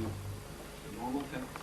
normal temp.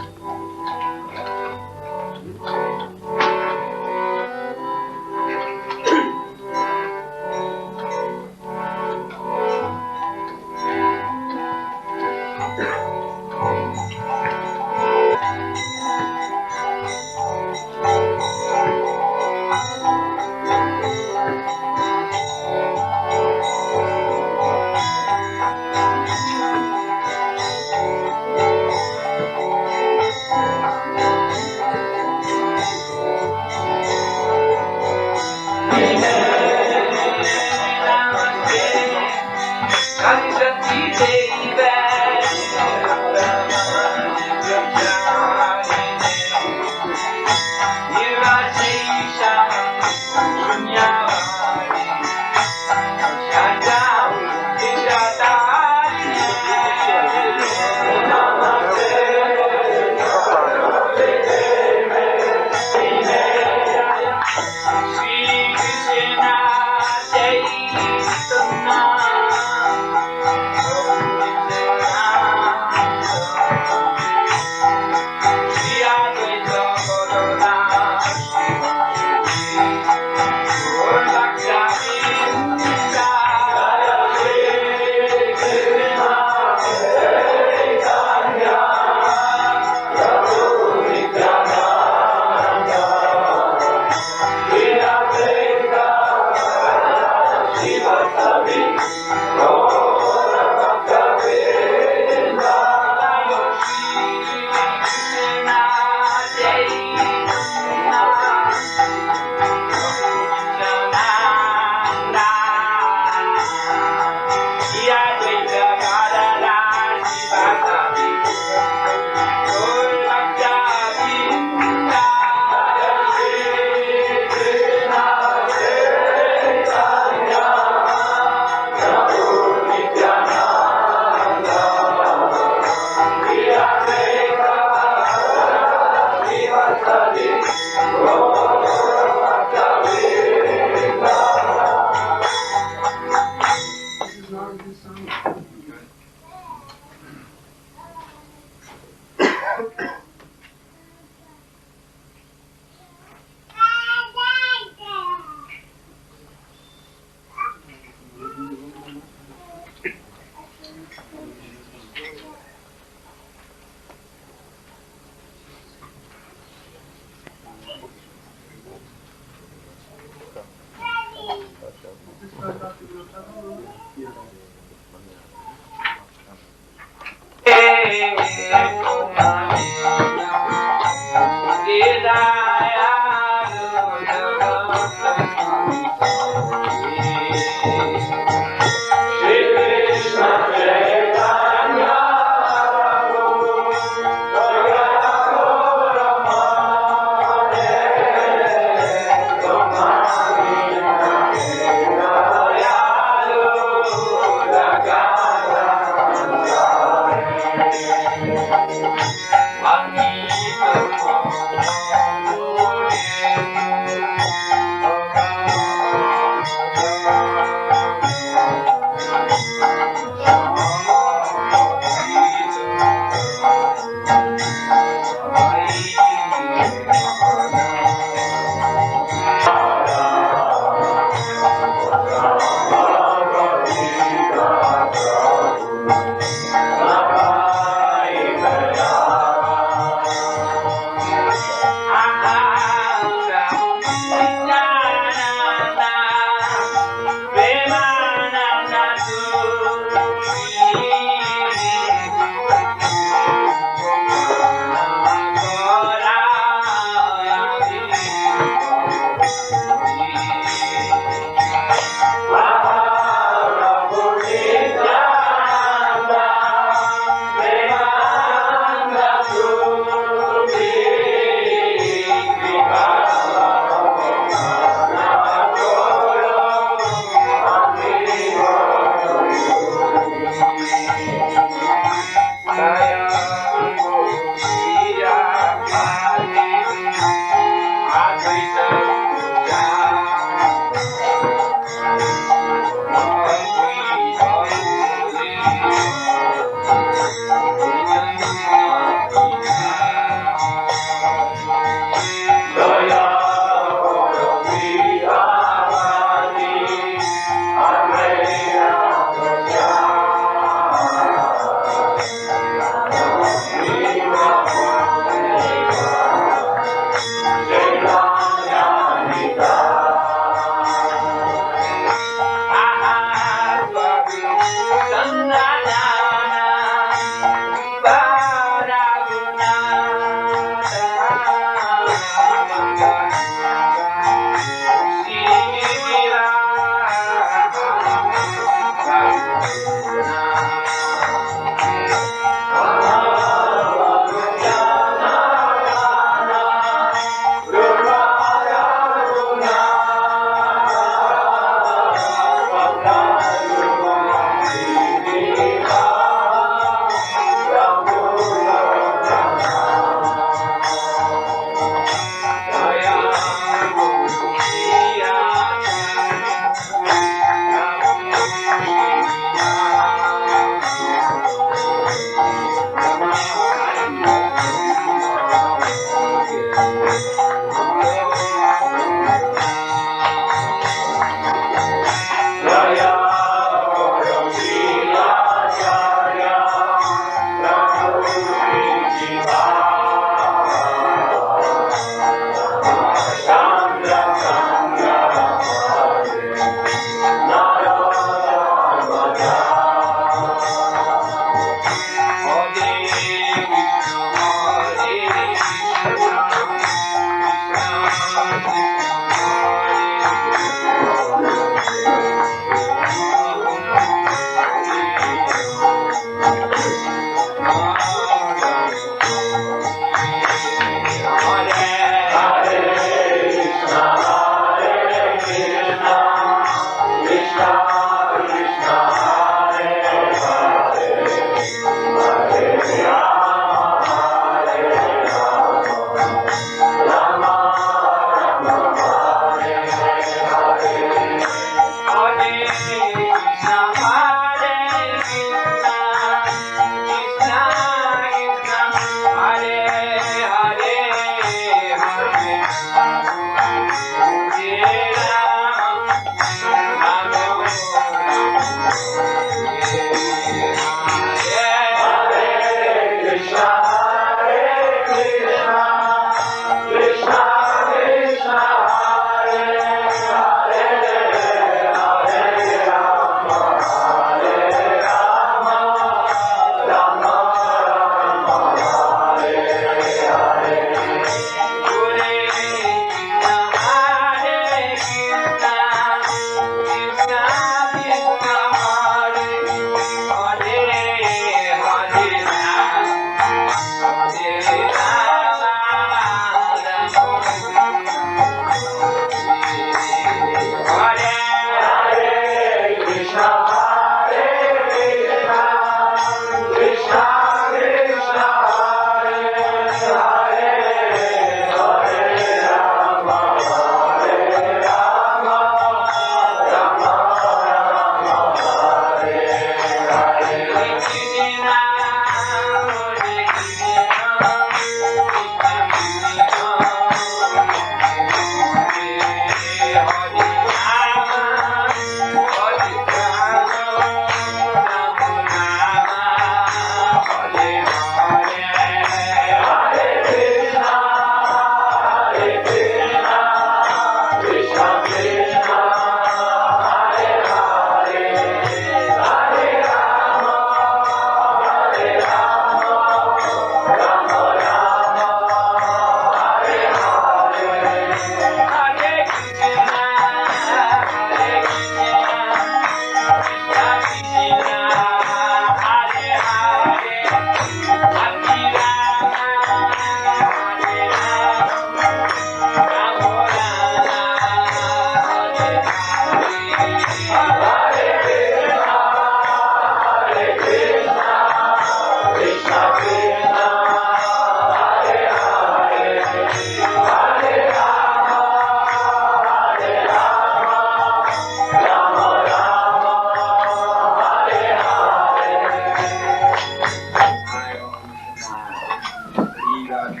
Om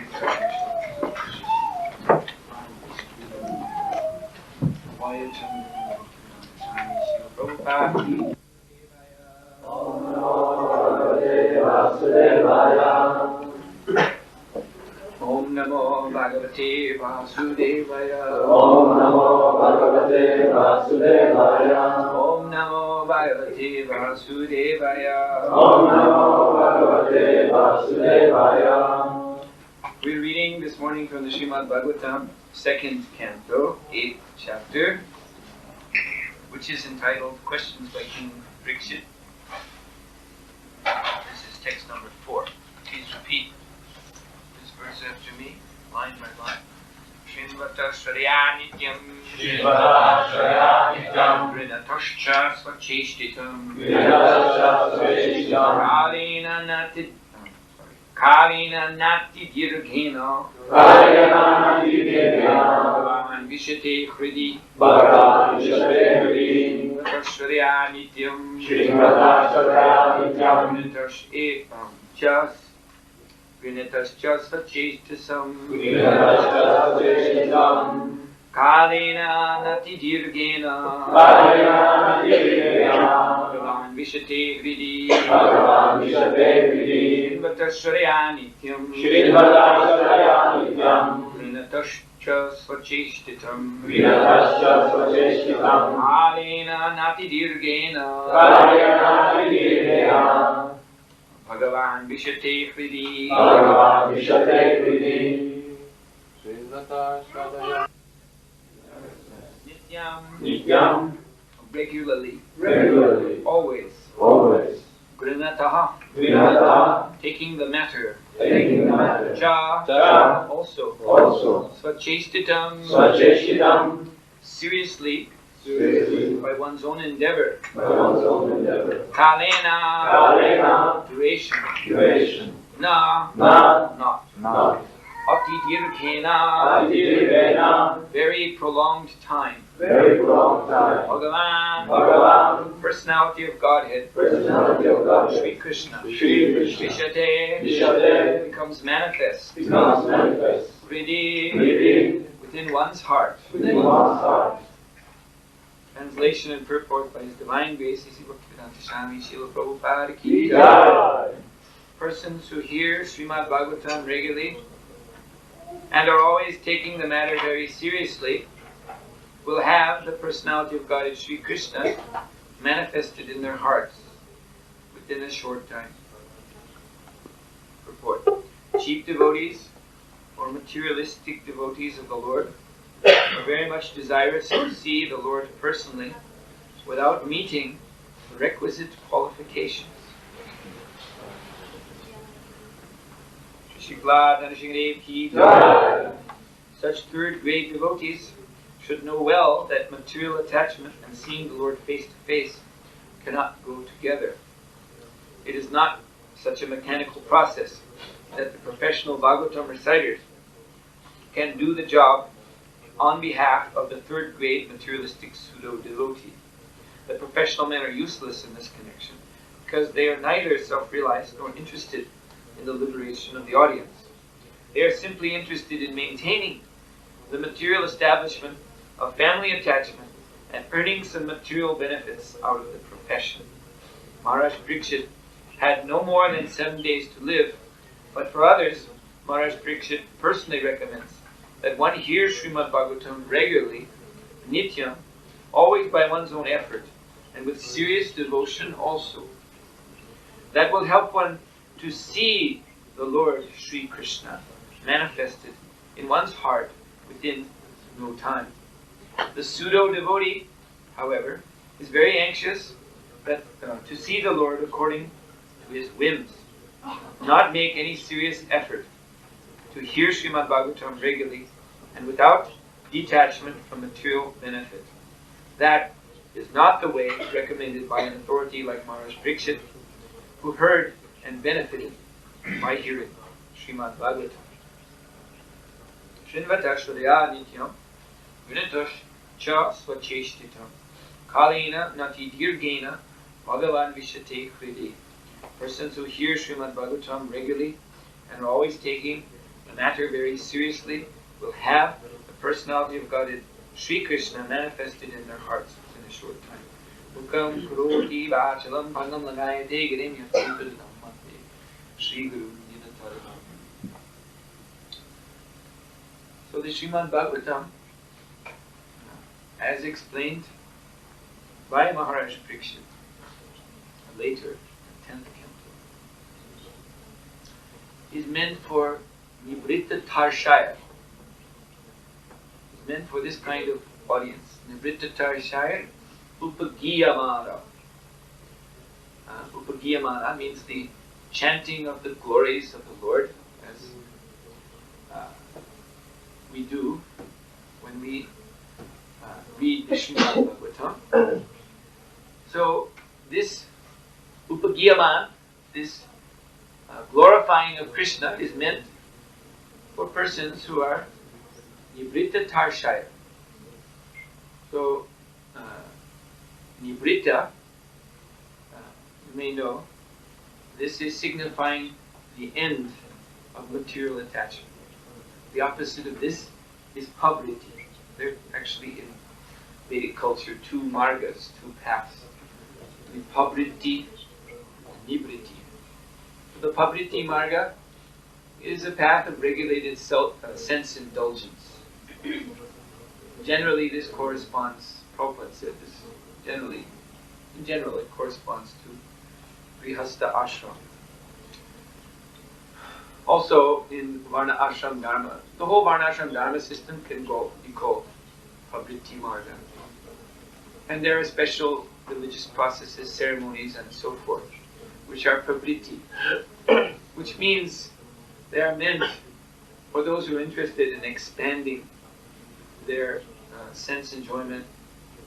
Namo Bhagavate Vasudevaya. Om Namo Bhagavate Vasudevaya. Om Namo Bhagavate Vasudevaya. Om Namo Bhagavate Vasudevaya. We're reading this morning from the Srimad Bhagavatam, 2nd canto, 8th chapter, which is entitled Questions by King Parikshit. This is text number 4. Please repeat this verse after me, line by line. Srinvata Shrayanityam Srinvata Nityam Vrinatascha Svacheshtitam Kalina Nati Dirghena Bhagavan Vishate Hridi Srinvata Shrayanityam Vrinatascha Svacheshtitam Kalina Nati Dirghena Bhagavan Vishate Hridi Srinvata Shrayanityam Vrinatascha Svacheshtitam Kalina Nati Dirghena Bhagavan Vishate Hridi Nityam regularly, always, Grinataha, taking the matter, Cha, also, Svacheshtitam, seriously, by one's own endeavor, Kalena, duration, Na, not, Atidirghena, very prolonged time, Bhagavan, personality of Godhead, Shri Krishna, Vishate, becomes manifest, Hridi, within one's heart. Translation and purport by His Divine Grace, Sri Bhaktivedanta Swami Srila Prabhupada Ki Jai. Persons who hear Srimad Bhagavatam regularly and are always taking the matter very seriously will have the personality of God Sri Krishna manifested in their hearts within a short time. Purport. Cheap devotees or materialistic devotees of the Lord are very much desirous to see the Lord personally without meeting the requisite qualifications. Such third-grade devotees should know well that material attachment and seeing the Lord face to face cannot go together. It is not such a mechanical process that the professional Bhagavatam reciters can do the job on behalf of the third-grade materialistic pseudo-devotee. The professional men are useless in this connection because they are neither self-realized nor interested in the liberation of the audience. They are simply interested in maintaining the material establishment of family attachment and earning some material benefits out of the profession. Maharaj Parikshit had no more than 7 days to live, but for others, Maharaj Parikshit personally recommends that one hears Srimad Bhagavatam regularly, nityam, always by one's own effort, and with serious devotion also. That will help one to see the Lord Sri Krishna manifested in one's heart within no time. The pseudo-devotee, however, is very anxious to see the Lord according to his whims, not make any serious effort to hear Srimad Bhagavatam regularly and without detachment from material benefit. That is not the way recommended by an authority like Maharaj Parikshit, who heard and benefited by hearing Srimad Bhagavatam. Srinvata Shraya Nityam Vinatash Cha Svacheshtitam Kalina Nati Dirghena Bhagavan Vishate Hridi. Persons who hear Srimad Bhagavatam regularly and are always taking matter very seriously will have the personality of Godhead, Sri Krishna, manifested in their hearts within a short time. Mukam karoti vachalam bhangam lagayate girim yathipil kammate Sri Guru Ninatarvam. So the Srimad Bhagavatam, as explained by Maharaj Parikshit later, the 10th canto, is meant for Nibritta Tarshaya. It's meant for this kind of audience. Nibritta Tarshaya, Upagiyamana. Upagiyamana means the chanting of the glories of the Lord, as we do when we read the Srimad Bhagavatam. So this Upagiyaman, this glorifying of Krishna, is meant for persons who are Nibritta Tarshaya. So Nibritta, you may know, this is signifying the end of material attachment. The opposite of this is pavriti. There are actually in Vedic culture two margas, two paths. The pavriti and nibriti. So the pavriti marga is a path of regulated sense indulgence. Generally this corresponds, Prabhupada said this, in general it corresponds to Grihastha ashram. Also in Varna ashram dharma, the whole Varna ashram dharma system can be called pavriti marga. And there are special religious processes, ceremonies and so forth, which are pavriti, which means they are meant for those who are interested in expanding their sense enjoyment,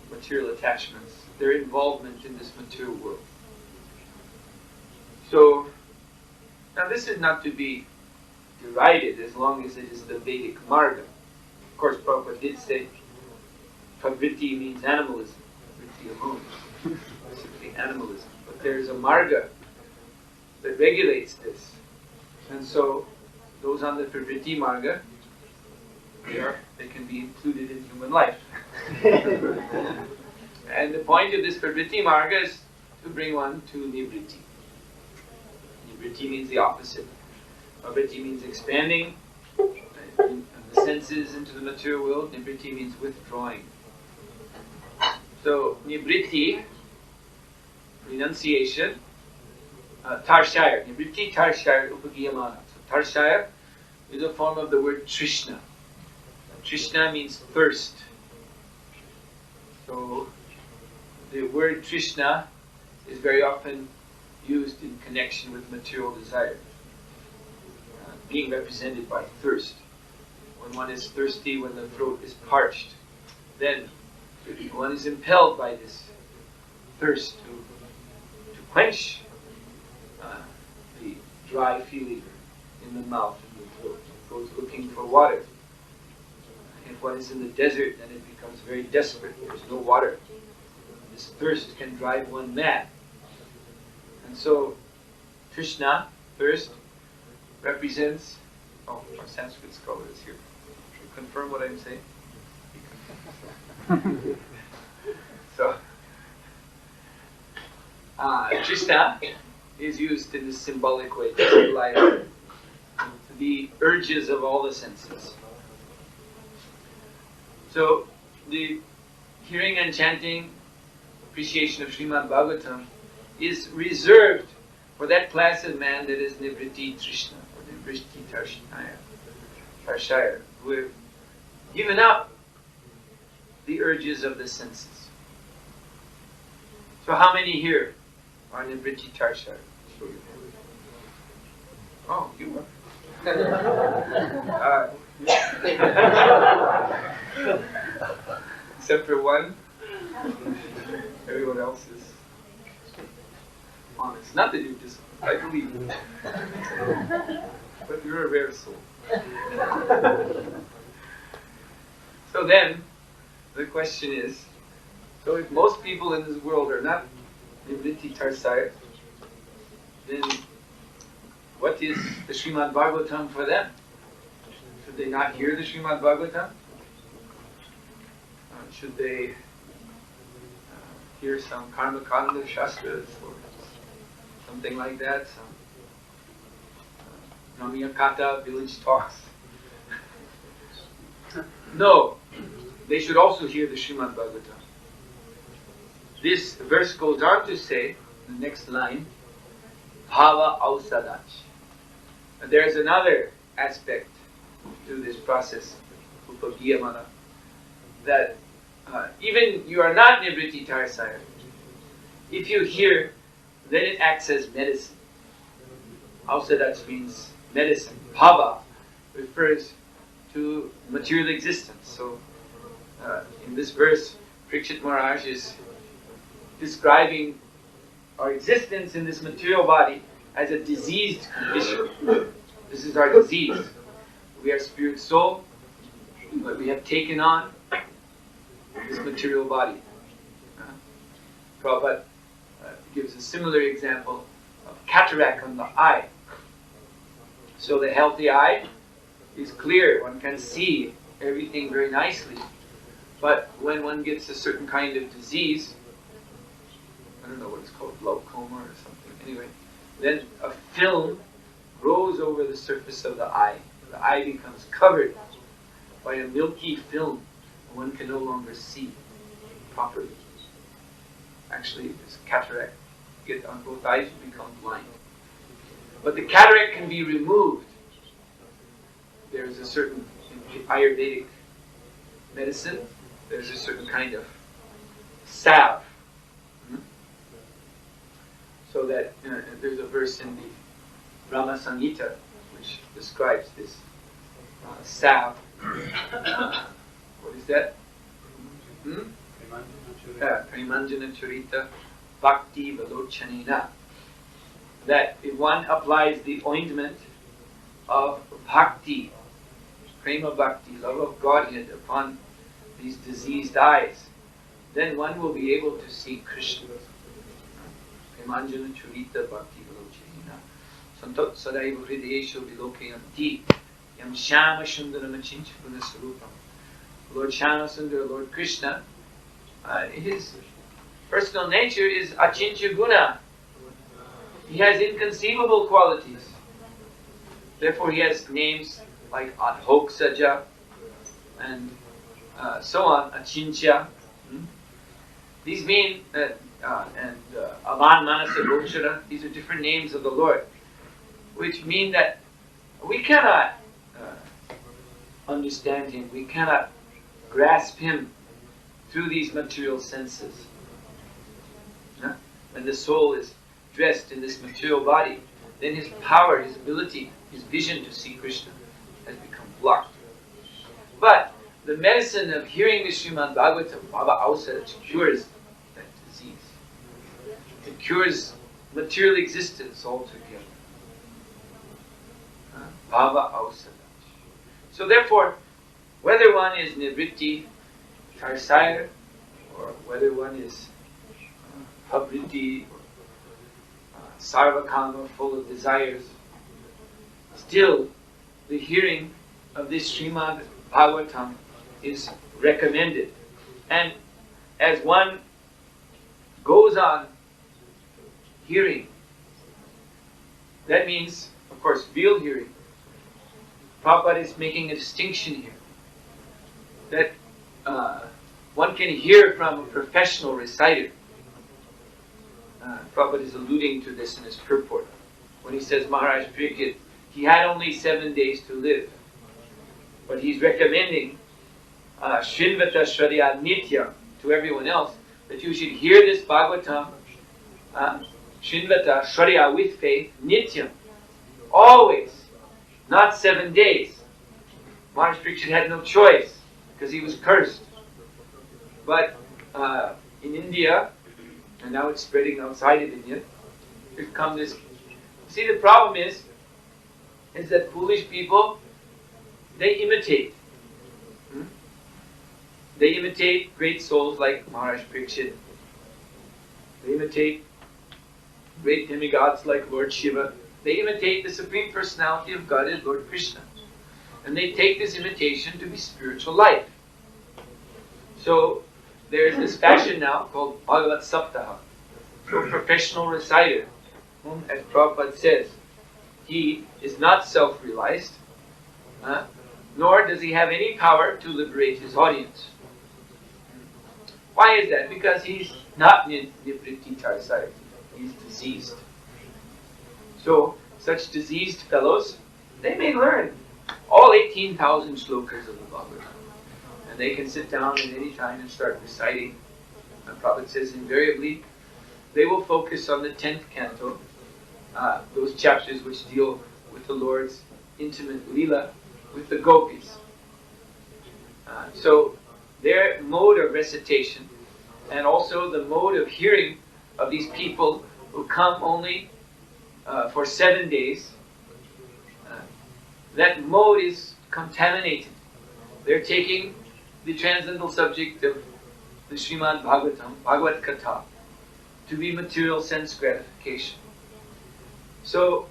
material attachments, their involvement in this material world. So, now this is not to be derided as long as it is the Vedic marga. Of course, Prabhupada did say pavriti means animalism, pavriti alone, basically animalism. But there is a marga that regulates this. And so, those on the pavriti marga, they can be included in human life. And the point of this pavriti marga is to bring one to nibriti. Nibriti means the opposite. Pavriti means expanding the senses into the material world. Nibriti means withdrawing. So nibriti, renunciation, tarshaya. Nibriti tarshaya upagiyamana. So tarshaya is a form of the word trishna. Trishna means thirst. So the word trishna is very often used in connection with material desire, being represented by thirst. When one is thirsty, when the throat is parched, then one is impelled by this thirst to quench the dry feeling in the mouth and the throat. It goes looking for water. If one is in the desert, then it becomes very desperate. There's no water. This thirst can drive one mad. And so, Krishna, thirst, represents... Oh, our Sanskrit scholar is here. Should we confirm what I'm saying? So, Krishna is used in this symbolic way to symbolize the urges of all the senses. So, the hearing and chanting, appreciation of Srimad Bhagavatam is reserved for that class of man that is Nivriti Trishna, or Nivriti Tarshaya, who have given up the urges of the senses. So how many here are Nivriti Tarshaya? Show your hand. Oh, you are. Except for one, everyone else is honest. Not that you're dishonest, I believe you. But you're a rare soul. So then, the question is, so if most people in this world are not Nivriti Tarsaya, then what is the Srimad Bhagavatam for them? Should they not hear the Srimad Bhagavatam? Should they hear some Karma Kanda Shastras or something like that? Some Ramya Kata village talks? No, they should also hear the Srimad Bhagavatam. This verse goes on to say, the next line, Bhava Ausadach. There is another aspect to this process, Upagiyamana, that even you are not Nivritti Tarsaya. If you hear, then it acts as medicine. Ausadach means medicine. Bhava refers to material existence. So, in this verse, Parikshit Maharaj is describing our existence in this material body as a diseased condition. This is our disease. We are spirit soul, but we have taken on this material body. Prabhupada gives a similar example of cataract on the eye. So the healthy eye is clear, one can see everything very nicely. But when one gets a certain kind of disease, I don't know what it's called, glaucoma or something, anyway, then a film grows over the surface of the eye. The eye becomes covered by a milky film, and one can no longer see properly. Actually, this cataract, get on both eyes, you become blind. But the cataract can be removed. There's a certain Ayurvedic medicine, there's a certain kind of salve. So that there's a verse in the Brahma Samhita which describes this salve. What is that? Premanjana Charita Bhakti Valochanena. That if one applies the ointment of bhakti, prema bhakti, love of Godhead upon these diseased eyes, then one will be able to see Krishna. Premanjana Charita Bhakti Valochanena Santot Sadaiva Hridayesho Vilokayanti Yam Shama Sundaram Achincha Gunasarupam. Lord Shama Sundara, Lord Krishna, his personal nature is Achincha Guna. He has inconceivable qualities. Therefore he has names like Adhoksaja and so on, Achincha. These mean that, and Avan Manasa Gokshara, these are different names of the Lord, which mean that we cannot understand Him, we cannot grasp Him through these material senses. When the soul is dressed in this material body, then his power, his ability, his vision to see Krishna has become blocked. But the medicine of hearing the Srimad Bhagavatam, Bhava Ausadach, cures that disease. It cures material existence altogether. Bhava Ausadach. So therefore, whether one is Nivritti Tarsaya, or whether one is Avriti, Sarvakama, full of desires, still the hearing of this Srimad Bhagavatam is recommended. And as one goes on hearing, that means, of course, real hearing. Prabhupada is making a distinction here. That one can hear from a professional reciter. Prabhupada is alluding to this in his purport. When he says Maharaj Parikshit, he had only 7 days to live. But he's recommending Shrinvata Shradya Nitya to everyone else, that you should hear this Bhagavatam, Shrinvata Shradya with faith, Nityam, always, not 7 days. Maharaj Parikshit had no choice, because he was cursed. But in India, and now it's spreading outside of India, there's come this. See, the problem is that foolish people, they imitate. They imitate great souls like Maharaj Parikshit. They imitate great demigods like Lord Shiva. They imitate the Supreme Personality of Godhead, Lord Krishna. And they take this imitation to be spiritual life. So there's this fashion now called Bhagavat Saptaha. So a professional reciter, whom, as Prabhupada says, he is not self-realized, nor does he have any power to liberate his audience. Why is that? Because he's not Nivritti-Tarsai. He's diseased. So, such diseased fellows, they may learn all 18,000 slokas of the Bhagavatam. And they can sit down at any time and start reciting. And Prabhupada says invariably, they will focus on the 10th canto, those chapters which deal with the Lord's intimate lila with the gopis. So their mode of recitation and also the mode of hearing of these people who come only for 7 days, that mode is contaminated. They're taking the transcendental subject of the Srimad Bhagavatam, Bhagavad Katha, to be material sense gratification. So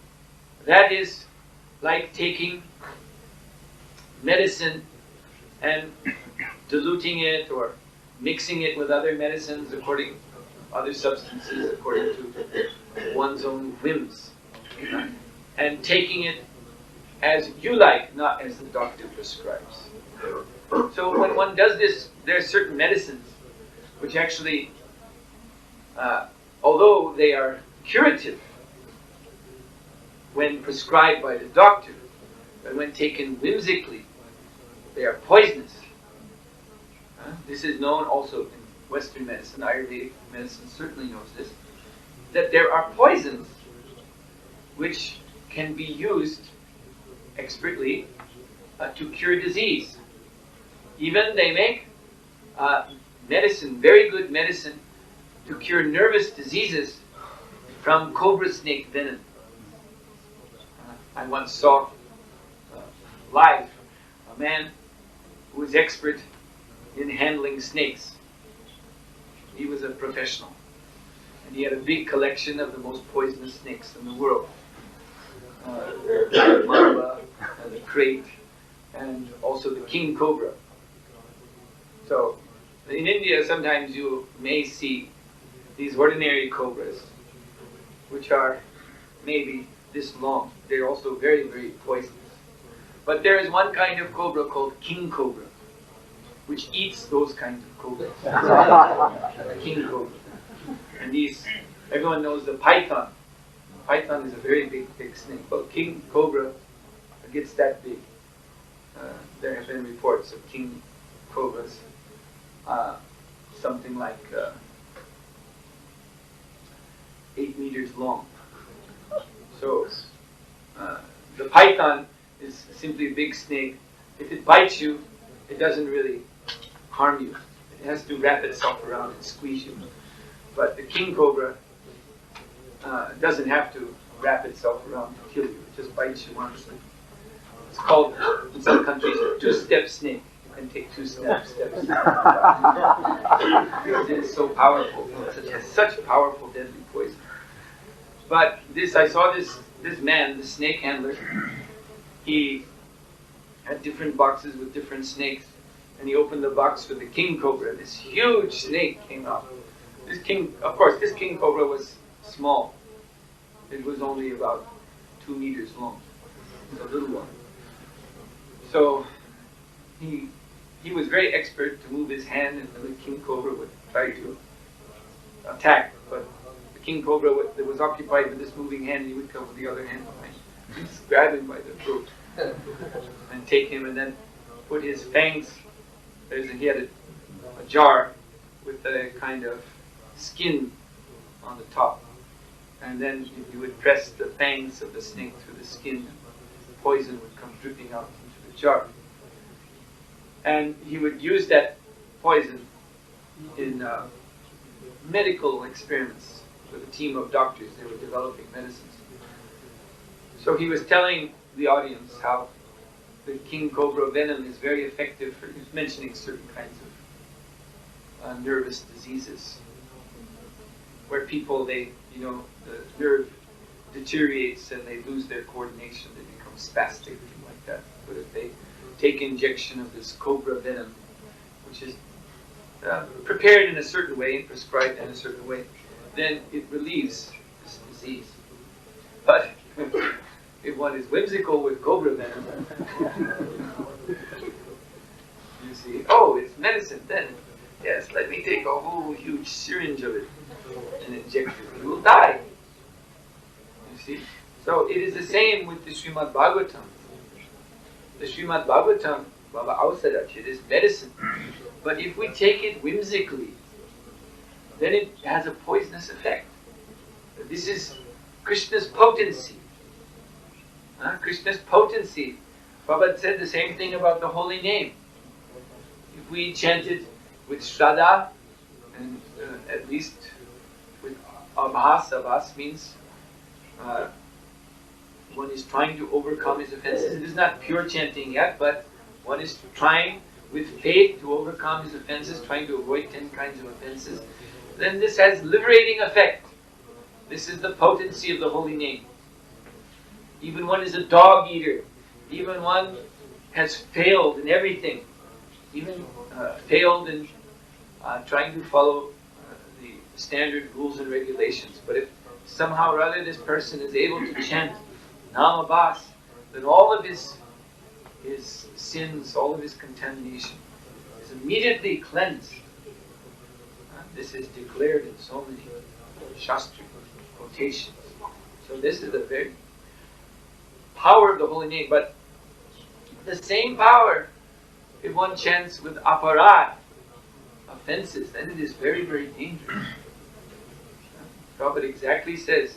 that is like taking medicine and diluting it or mixing it with other medicines other substances according to one's own whims. And taking it as you like, not as the doctor prescribes. So when one does this, there are certain medicines which actually, although they are curative when prescribed by the doctor, but when taken whimsically, they are poisonous. This is known also in Western medicine, Ayurvedic medicine certainly knows this, that there are poisons which can be used expertly to cure disease. Even they make medicine, very good medicine, to cure nervous diseases from cobra snake venom. I once saw live a man who was expert in handling snakes. He was a professional. And he had a big collection of the most poisonous snakes in the world. The mamba, and the crate, and also the king cobra. So, in India sometimes you may see these ordinary cobras, which are maybe this long. They're also very, very poisonous. But there is one kind of cobra called king cobra, which eats those kinds of cobras. King cobra. And everyone knows the python. Python is a very big snake. But king cobra gets that big. There have been reports of king cobras, something like 8 meters long. So the python is simply a big snake. If it bites you, it doesn't really harm you. It has to wrap itself around and squeeze you. But the king cobra doesn't have to wrap itself around to kill you. It just bites you once. It's called, in some countries, a two-step snake. You can take 2 steps. It is so powerful. It has such powerful deadly poison. But I saw this man, the snake handler. He had different boxes with different snakes, and he opened the box with the king cobra. This huge snake came out. This king cobra was small. It was only about 2 meters long. It's a little one. So he was very expert to move his hand, and the king cobra would try to attack, but the king cobra that was occupied with this moving hand, he would come with the other hand behind. He'd just grab him by the throat and take him, and then put his fangs. He had a jar with a kind of skin on the top, and then you would press the fangs of the snake through the skin, and the poison would come dripping out into the jar. And he would use that poison in medical experiments with a team of doctors. They were developing medicines. So he was telling the audience how the king cobra venom is very effective for, he was mentioning certain kinds of nervous diseases where people, the nerve deteriorates and they lose their coordination, they become spastic, like that. But if they take injection of this cobra venom, which is prepared in a certain way and prescribed in a certain way, then it relieves this disease. But if one is whimsical with cobra venom, you see, oh, it's medicine, then yes, let me take a whole huge syringe of it and inject you. You will die. You see? So it is the same with the Srimad Bhagavatam. The Srimad Bhagavatam, Baba Ausadach, it is medicine. But if we take it whimsically, then it has a poisonous effect. This is Krishna's potency. Krishna's potency. Prabhupada said the same thing about the holy name. If we chant it with Shraddha, and at least with Abhas means one is trying to overcome his offenses. It is not pure chanting yet, but one is trying with faith to overcome his offenses, trying to avoid 10 kinds of offenses. Then this has liberating effect. This is the potency of the holy name. Even one is a dog eater, even one has failed in everything, even failed in trying to follow the standard rules and regulations. But if somehow or other this person is able to chant Namabhas, then all of his sins, all of his contamination is immediately cleansed. This is declared in so many Shastra quotations. So this is the very power of the holy name. But the same power, if one chants with aparad, offenses, then it is very, very dangerous. Prabhupada exactly says,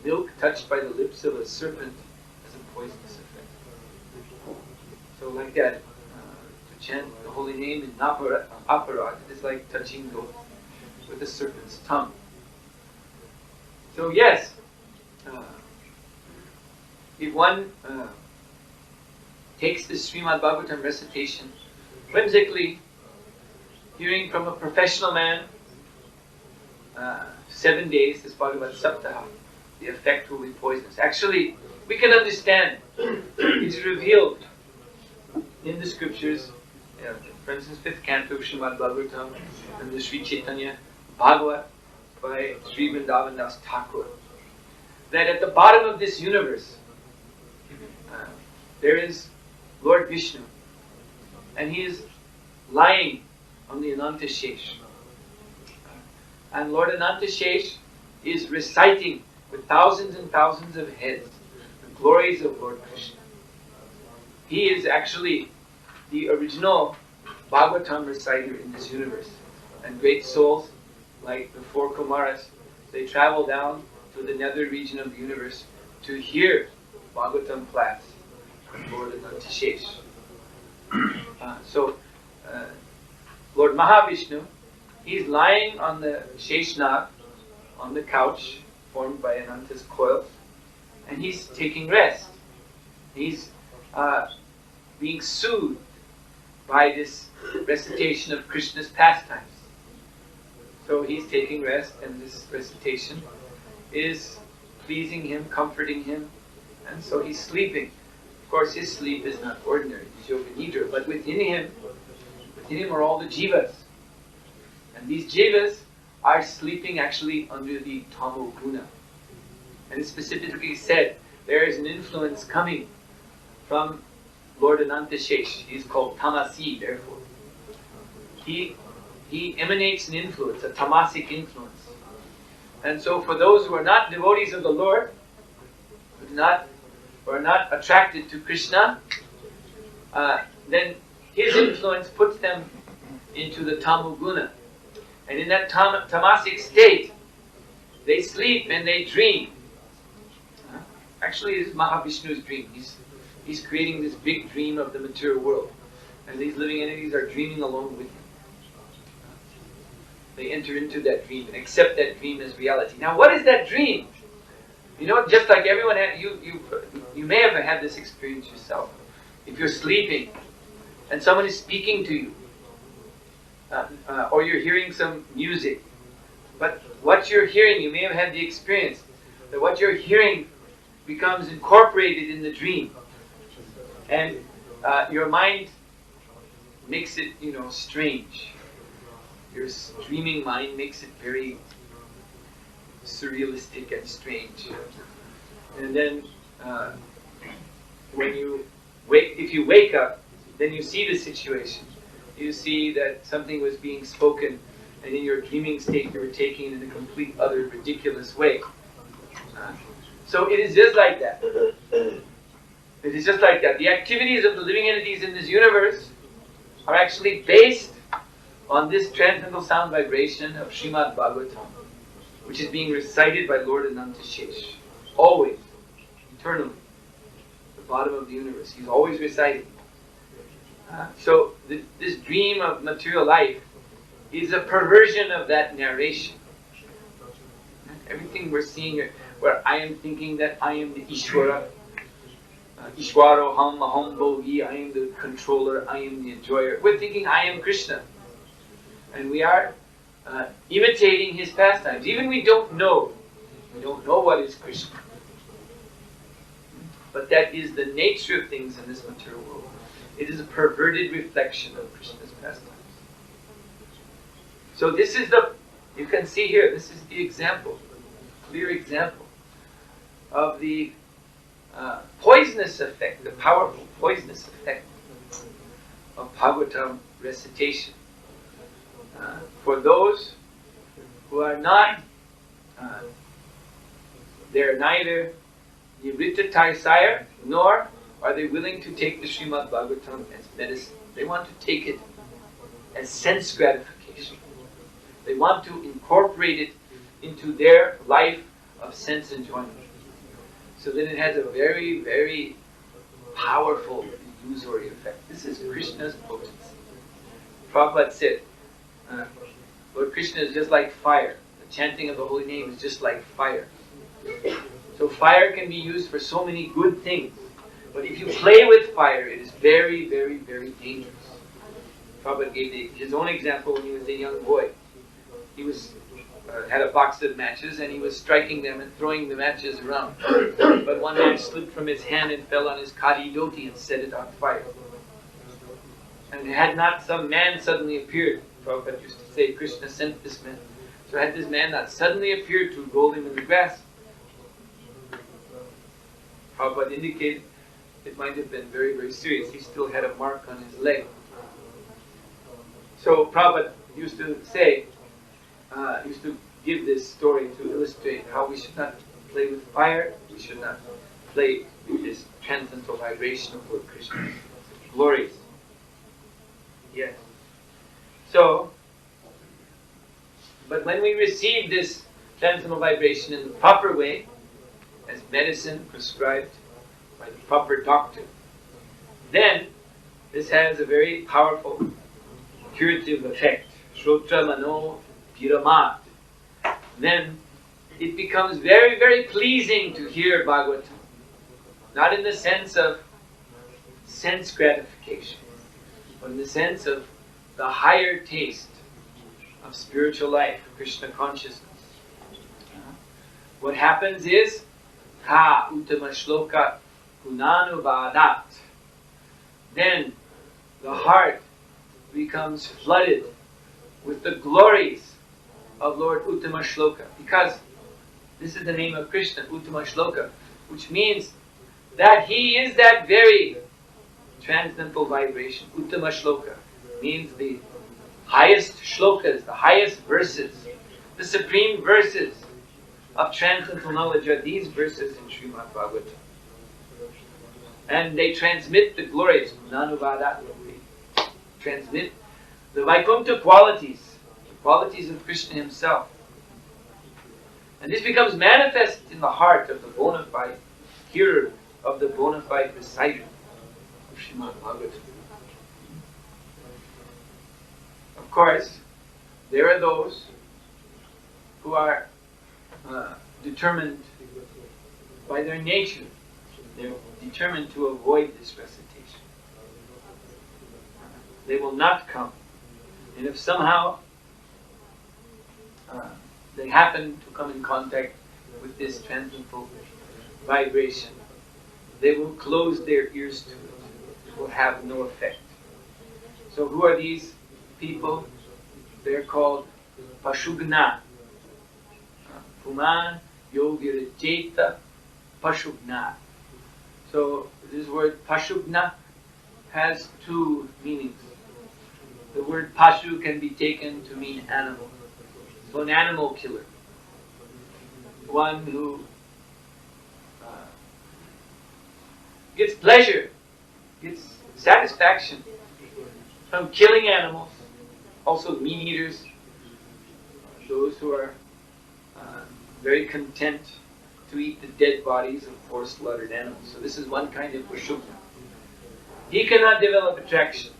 milk touched by the lips of a serpent has a poisonous effect. So like that, to chant the holy name in aparad, it is like touching goat with a serpent's tongue. So yes, if one takes this Srimad Bhagavatam recitation whimsically, hearing from a professional man, 7 days, this Bhagavad Saptaha, the effect will be poisonous. Actually, we can understand, it's revealed in the scriptures, for instance, 5th canto of Srimad Bhagavatam, and the Sri Chaitanya Bhagavat by Sri Vrindavan Das Thakur, that at the bottom of this universe, there is Lord Vishnu, and he is lying on the Ananta Shesh. And Lord Ananta Shesh is reciting with thousands and thousands of heads the glories of Lord Krishna. He is actually the original Bhagavatam reciter in this universe. And great souls, like the 4 Kumaras, they travel down to the nether region of the universe to hear Bhagavatam class from Lord Ananta Shesh. Lord Mahavishnu, he's lying on the Sheshnag, on the couch formed by Ananta's coils, and he's taking rest. He's being soothed by this recitation of Krishna's pastimes. So he's taking rest, and this recitation is pleasing him, comforting him, and so he's sleeping. Of course, his sleep is not ordinary, it's yoga nidra, but within him are all the jivas. And these jivas are sleeping actually under the tamo guna. And it specifically said there is an influence coming from Lord Ananta Shesh. He's called tamasi, therefore. He emanates an influence, a tamasic influence. And so for those who are not devotees of the Lord, who are not attracted to Krishna, then his influence puts them into the tamu guna. And in that tamasic state, they sleep and they dream. Actually, it is Mahavishnu's dream. He's creating this big dream of the material world. And these living entities are dreaming along with him. They enter into that dream and accept that dream as reality. Now, what is that dream? You know, just like everyone, you may have had this experience yourself. If you're sleeping and someone is speaking to you, or you're hearing some music, but what you're hearing, you may have had the experience that what you're hearing becomes incorporated in the dream. And your mind makes it, strange. Your dreaming mind makes it very surrealistic and strange. And then if you wake up, then you see the situation. You see that something was being spoken, and in your dreaming state you were taking it in a complete other ridiculous way. So it is just like that. It is just like that. The activities of the living entities in this universe are actually based on this transcendental sound vibration of Srimad Bhagavatam, which is being recited by Lord Anantashesh. Always. Eternally. The bottom of the universe. He's always reciting. So this dream of material life is a perversion of that narration. Everything we're seeing here, where I am thinking that I am the Ishvara, Ishwaro Ham Aham Bogi, I am the controller, I am the enjoyer. We're thinking I am Krishna. And we are imitating his pastimes. Even we don't know what is Krishna. But that is the nature of things in this material world. It is a perverted reflection of Krishna's pastimes. So this is you can see here, this is the example, clear example of the poisonous effect, the powerful poisonous effect of Bhagavatam recitation. For those who are not, they're neither Nivritta Sire, nor are they willing to take the Srimad Bhagavatam as medicine. They want to take it as sense gratification. They want to incorporate it into their life of sense enjoyment. So then it has a very, very powerful illusory effect. This is Krishna's potency. Prabhupada said, Lord Krishna is just like fire. The chanting of the holy name is just like fire. So fire can be used for so many good things. But if you play with fire, it is very, very, very dangerous. Prabhupada gave his own example when he was a young boy. He had a box of matches and he was striking them and throwing the matches around. But one match slipped from his hand and fell on his kadi dhoti and set it on fire. And had not some man suddenly appeared, Prabhupada used to say, Krishna sent this man. So had this man not suddenly appeared to roll him in the grass, Prabhupada indicated it might have been very, very serious. He still had a mark on his leg. So Prabhupada used to say, used to give this story to illustrate how we should not play with fire, we should not play with this transcendental vibration of Lord Krishna's glories. Yes. So, but when we receive this transcendental vibration in the proper way, as medicine prescribed by the proper doctor, then this has a very powerful curative effect. Shrotra Mano Piramat. Then it becomes very, very pleasing to hear Bhagavatam. Not in the sense of sense gratification, but in the sense of the higher taste of spiritual life, Krishna consciousness. What happens is, Ka Uttama Shloka Gunanubhadat. Then the heart becomes flooded with the glories of Lord Uttama Shloka. Because this is the name of Krishna, Uttama Shloka, which means that he is that very transcendental vibration. Uttama Shloka means the highest shlokas, the highest verses, the supreme verses of transcendental knowledge are these verses in Srimad Bhagavatam. And they transmit the glories, Nanuvada, they transmit the Vaikuntha qualities, the qualities of Krishna himself. And this becomes manifest in the heart of the bona fide hearer, of the bona fide reciter of Srimad Bhagavatam. Of course, there are those who are determined by their nature. They're determined to avoid this recitation. They will not come. And if somehow they happen to come in contact with this transcendental vibration, they will close their ears to it. will have no effect. So who are these people? They're called Pashugna. Puman Yovirajeta Pashugna. So this word Pashugna has two meanings. The word Pashu can be taken to mean animal. So an animal killer. One who gets pleasure, gets satisfaction from killing animals. Also meat eaters, those who are very content to eat the dead bodies of poor slaughtered animals. So this is one kind of Pashugna. He cannot develop attraction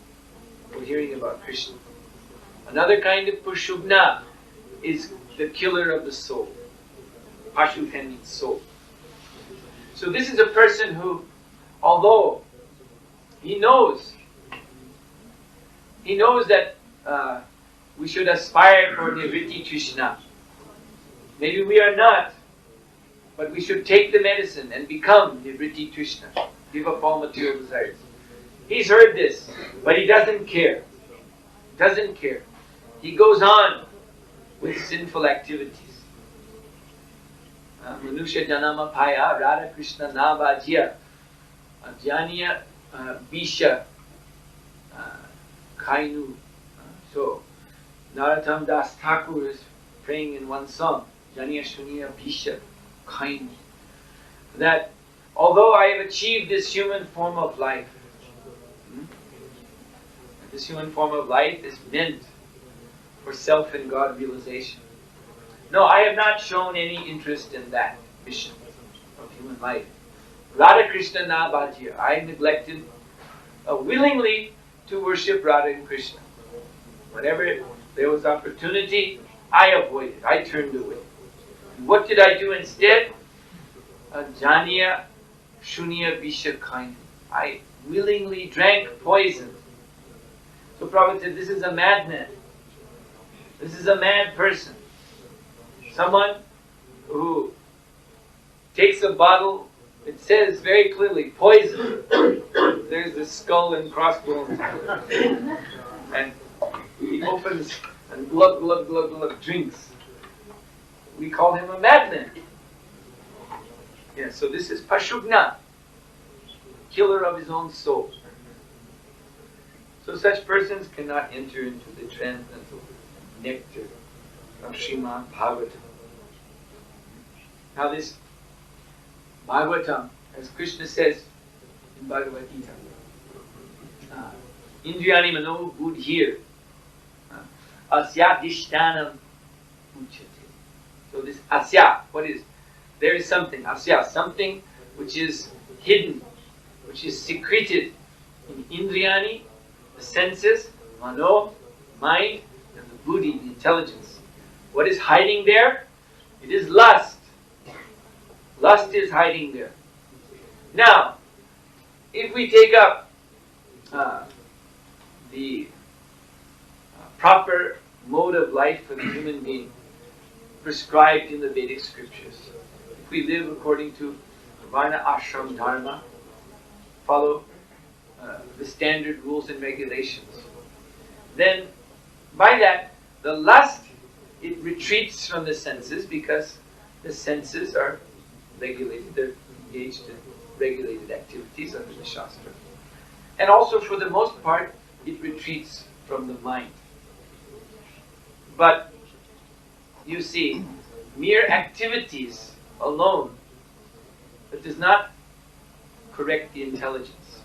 for hearing about Krishna. Another kind of Pashugna is the killer of the soul. Pashu can mean soul. So this is a person who, although he knows that we should aspire for Nivritti Krishna. Maybe we are not, but we should take the medicine and become Nivritti Krishna. Give up all material desires. He's heard this, but he doesn't care. Doesn't care. He goes on with sinful activities. Manusha Janama Paya Radha Krishna Navajya Janya Bisha Kainu. So Narottam Das Thakur is praying in one song, Janya Shunya Bisha Kainu, that although I have achieved this human form of life, this human form of life is meant for self and God realization. No, I have not shown any interest in that mission of human life. Radha Krishna Nabhajya. I neglected willingly to worship Radha and Krishna. Whenever there was opportunity, I avoided. I turned away. And what did I do instead? Janya Shunya Visha Kainu. I willingly drank poison. So Prabhupada said, this is a madman. This is a mad person. Someone who takes a bottle, it says very clearly, poison. There's the skull and crossbones. And he opens and glug, glug, glug, glug, drinks. We call him a madman. Yeah, so this is Pashugna, killer of his own soul. So such persons cannot enter into the transcendental nectar of Srimad Bhagavatam. Now this Bhagavatam, as Krishna says in Bhagavad Gita, Indriyani Mano Buddhir Asya Dishtanam Uchate. So this Asya, what is? There is something, Asya, something which is hidden, which is secreted in Indriyani, the senses, Mano, mind, and the Buddhi, the intelligence. What is hiding there? It is lust. Lust is hiding there. Now, if we take up the proper mode of life for the human being prescribed in the Vedic scriptures, if we live according to Varna Ashram Dharma, follow the standard rules and regulations, then by that, the lust, it retreats from the senses because the senses are regulated, they're engaged in regulated activities under the Shastra. And also for the most part, it retreats from the mind. But you see, mere activities alone, it does not correct the intelligence.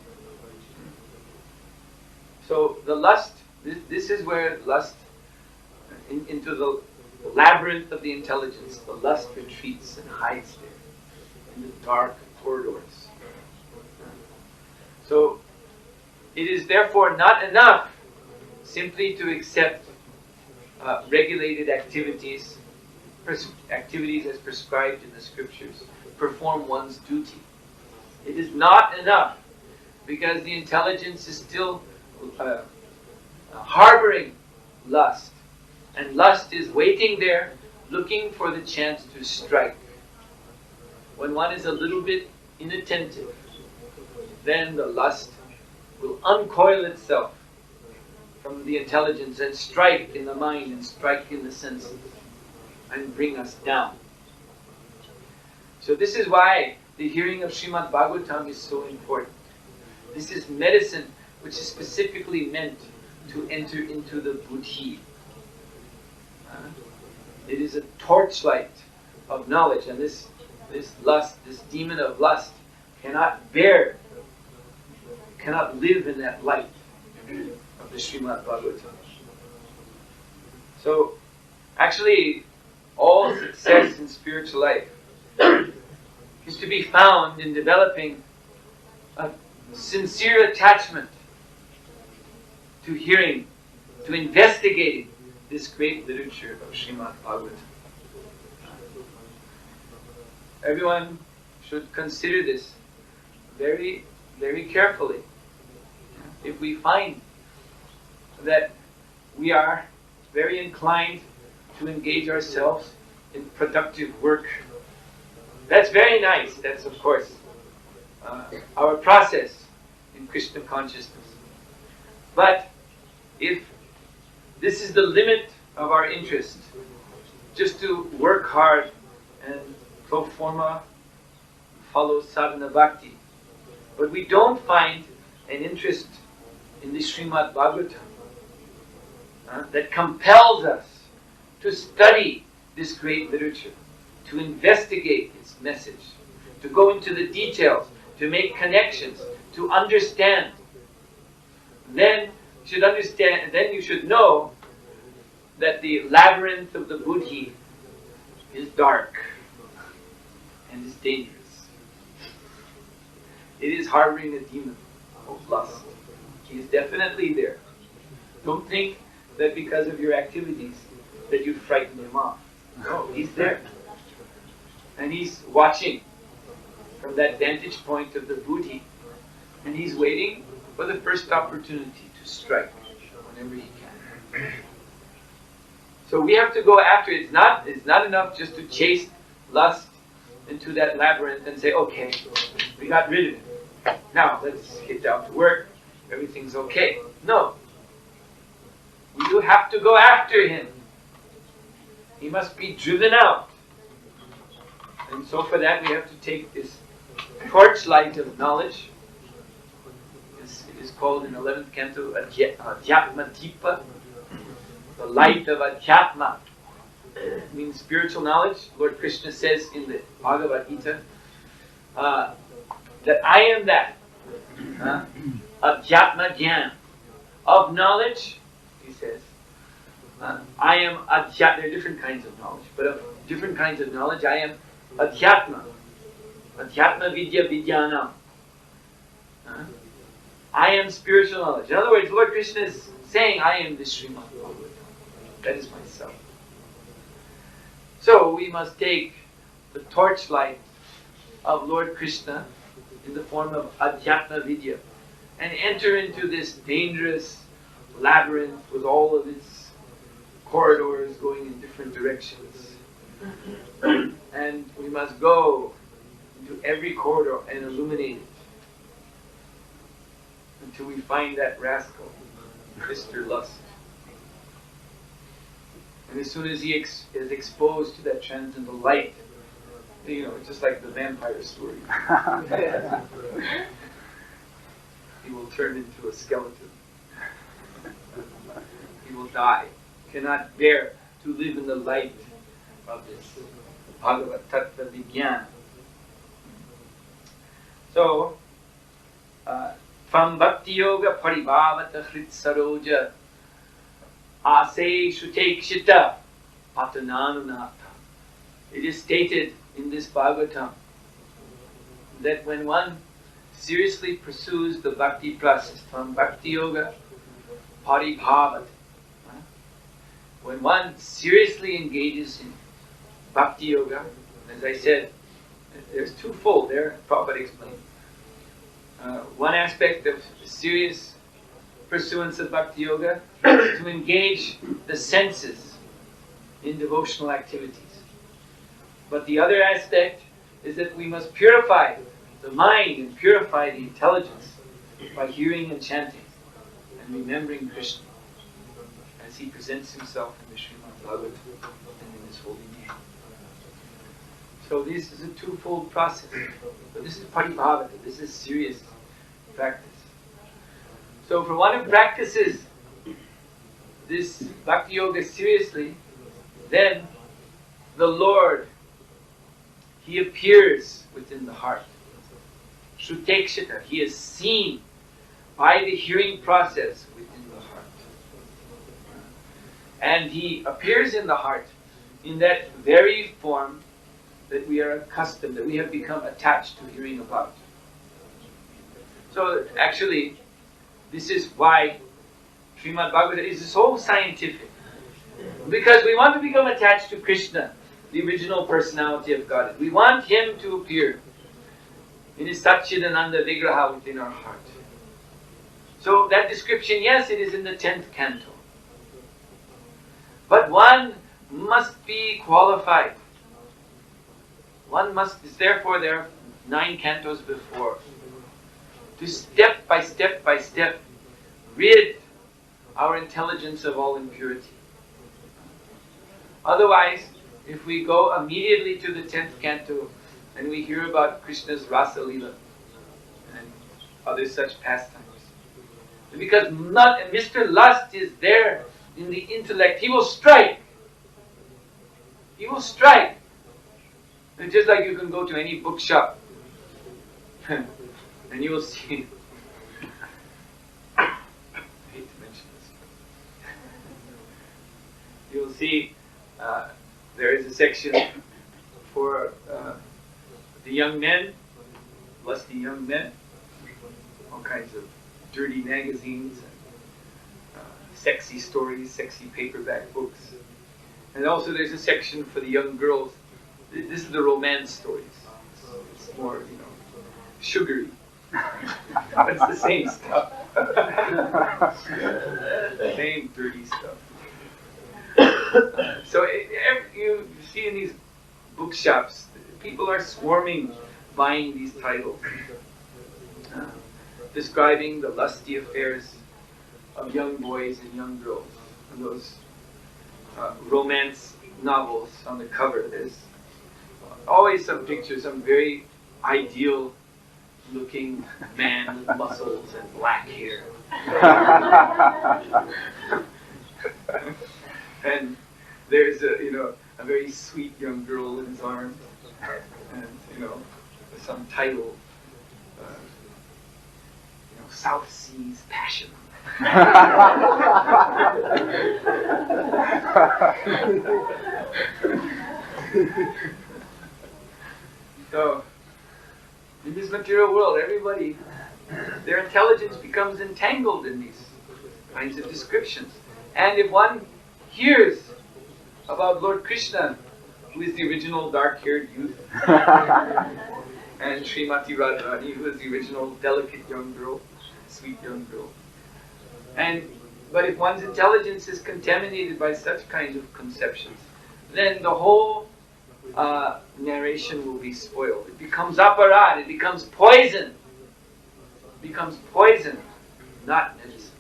So the lust, this is where lust, into the labyrinth of the intelligence, the lust retreats and hides there in the dark corridors. So it is therefore not enough simply to accept regulated activities, activities as prescribed in the scriptures, perform one's duty. It is not enough because the intelligence is still harboring lust. And lust is waiting there, looking for the chance to strike. When one is a little bit inattentive, then the lust will uncoil itself from the intelligence and strike in the mind and strike in the senses and bring us down. So this is why the hearing of Srimad Bhagavatam is so important. This is medicine which is specifically meant to enter into the buddhi. It is a torchlight of knowledge, and this lust, this demon of lust, cannot live in that light of the Srimad Bhagavatam. So, actually, all success in spiritual life is to be found in developing a sincere attachment to hearing, to investigating this great literature of Srimad Bhagavatam. Everyone should consider this very, very carefully. If we find that we are very inclined to engage ourselves in productive work, that's very nice. That's, of course, our process in Krishna consciousness. But if this is the limit of our interest, just to work hard and pro forma follow sadhana bhakti, but we don't find an interest in the Srimad Bhagavatam that compels us to study this great literature, to investigate its message, to go into the details, to make connections, to understand, then you should know that the labyrinth of the buddhi is dark and is dangerous. It is harboring a demon of lust. He is definitely there. Don't think that because of your activities that you frighten him off. No, he's there. And he's watching from that vantage point of the buddhi, and he's waiting for the first opportunity to strike whenever he can. So we have to go after it. It's not enough just to chase lust into that labyrinth and say, okay, we got rid of it. Now let's get down to work. Everything's okay. No. We do have to go after him. He must be driven out. And so for that we have to take this torchlight of knowledge. It is called in 11th canto Adhyatma Deepa, the light of Adhyatma. It means spiritual knowledge. Lord Krishna says in the Bhagavad Gita that I am that. Adhyatma Jnana. Of knowledge, he says, I am Adhyatma. There are different kinds of knowledge, but of different kinds of knowledge, I am Adhyatma. Adhyatma Vidya Vidyanam. I am spiritual knowledge. In other words, Lord Krishna is saying, I am the Srimad Bhagavatam. That is myself. So we must take the torchlight of Lord Krishna in the form of Adhyatma Vidya and enter into this dangerous labyrinth with all of its corridors going in different directions. And we must go into every corridor and illuminate it until we find that rascal, Mr. Lust. And as soon as he is exposed to that transcendental light, it's just like the vampire story. He will turn into a skeleton. He will die. He cannot bear to live in the light of this Bhagavad Tattva Vijnana. So, from Bhakti Yoga Paribhavata Hrit Saroja Ase Shutekshita Patananunatha. It is stated in this Bhagavatam that when one seriously pursues the bhakti process from Bhakti Yoga Paribhavata, when one seriously engages in Bhakti Yoga, as I said, there's twofold there, Prabhupada explained. One aspect of serious pursuance of Bhakti Yoga is to engage the senses in devotional activities. But the other aspect is that we must purify the mind and purify the intelligence by hearing and chanting and remembering Krishna as he presents himself in the Srimad Bhagavatam and in his holy name. So this is a twofold process. So this is paribhavata, this is serious practice. So for one who practices this Bhakti Yoga seriously, then the Lord, He appears within the heart. Shrutekshita, He is seen by the hearing process within the heart. And He appears in the heart in that very form that we are accustomed, that we have become attached to hearing about. So actually, this is why Srimad Bhagavatam is so scientific. Because we want to become attached to Krishna, the original personality of God. We want Him to appear in His Satchidananda Vigraha within our heart. So that description, yes, it is in the 10th canto. But one must be qualified. Therefore there are 9 cantos before. To step by step rid our intelligence of all impurity. Otherwise, if we go immediately to the 10th canto and we hear about Krishna's Rasa Leela and other such pastimes, because Mr. Lust is there in the intellect, he will strike. He will strike. And just like you can go to any bookshop and you will see, I hate to mention this, you will see there is a section for the young men, lusty young men, all kinds of dirty magazines, and, sexy stories, sexy paperback books. And also there's a section for the young girls. This is the romance stories. It's more, sugary. But it's the same stuff. Same dirty stuff. So you see in these bookshops, people are swarming buying these titles, describing the lusty affairs of young boys and young girls. And those romance novels on the cover, there's always some picture, some very ideal looking man with muscles and black hair. And there's a very sweet young girl in his arms, and some title, South Seas Passion. So, in this material world, everybody, their intelligence becomes entangled in these kinds of descriptions. And if one hears about Lord Krishna, who is the original dark-haired youth, and Srimati Radharani, who is the original delicate young girl, sweet young girl. But if one's intelligence is contaminated by such kinds of conceptions, then the whole narration will be spoiled. It becomes aparad, it becomes poison. It becomes poison, not medicine.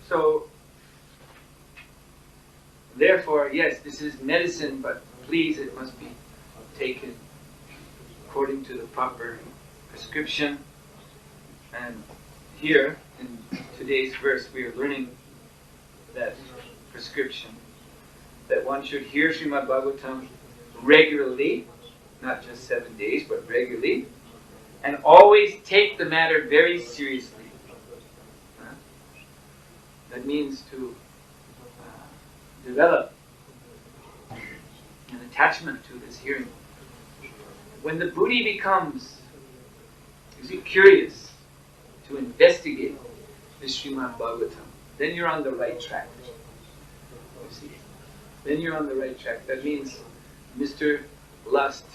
So, therefore, yes, this is medicine, but please, it must be taken according to the proper prescription. And here, in today's verse, we are learning that prescription, that one should hear Srimad Bhagavatam regularly, not just 7 days, but regularly, and always take the matter very seriously. That means to develop an attachment to this hearing. When the buddhi becomes curious to investigate this Srimad Bhagavatam, then you're on the right track. You see, then you're on the right track. That means Mr. Lust,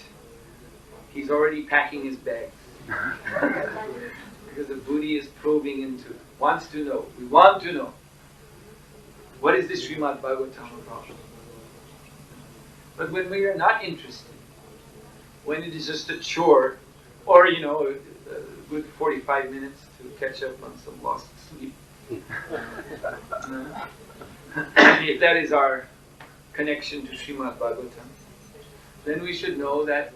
he's already packing his bags. Because the buddhi is probing into, wants to know. We want to know. What is this Srimad Bhagavatam about? But when we are not interested, when it is just a chore Or, a good 45 minutes to catch up on some lost sleep. If that is our connection to Srimad Bhagavatam, then we should know that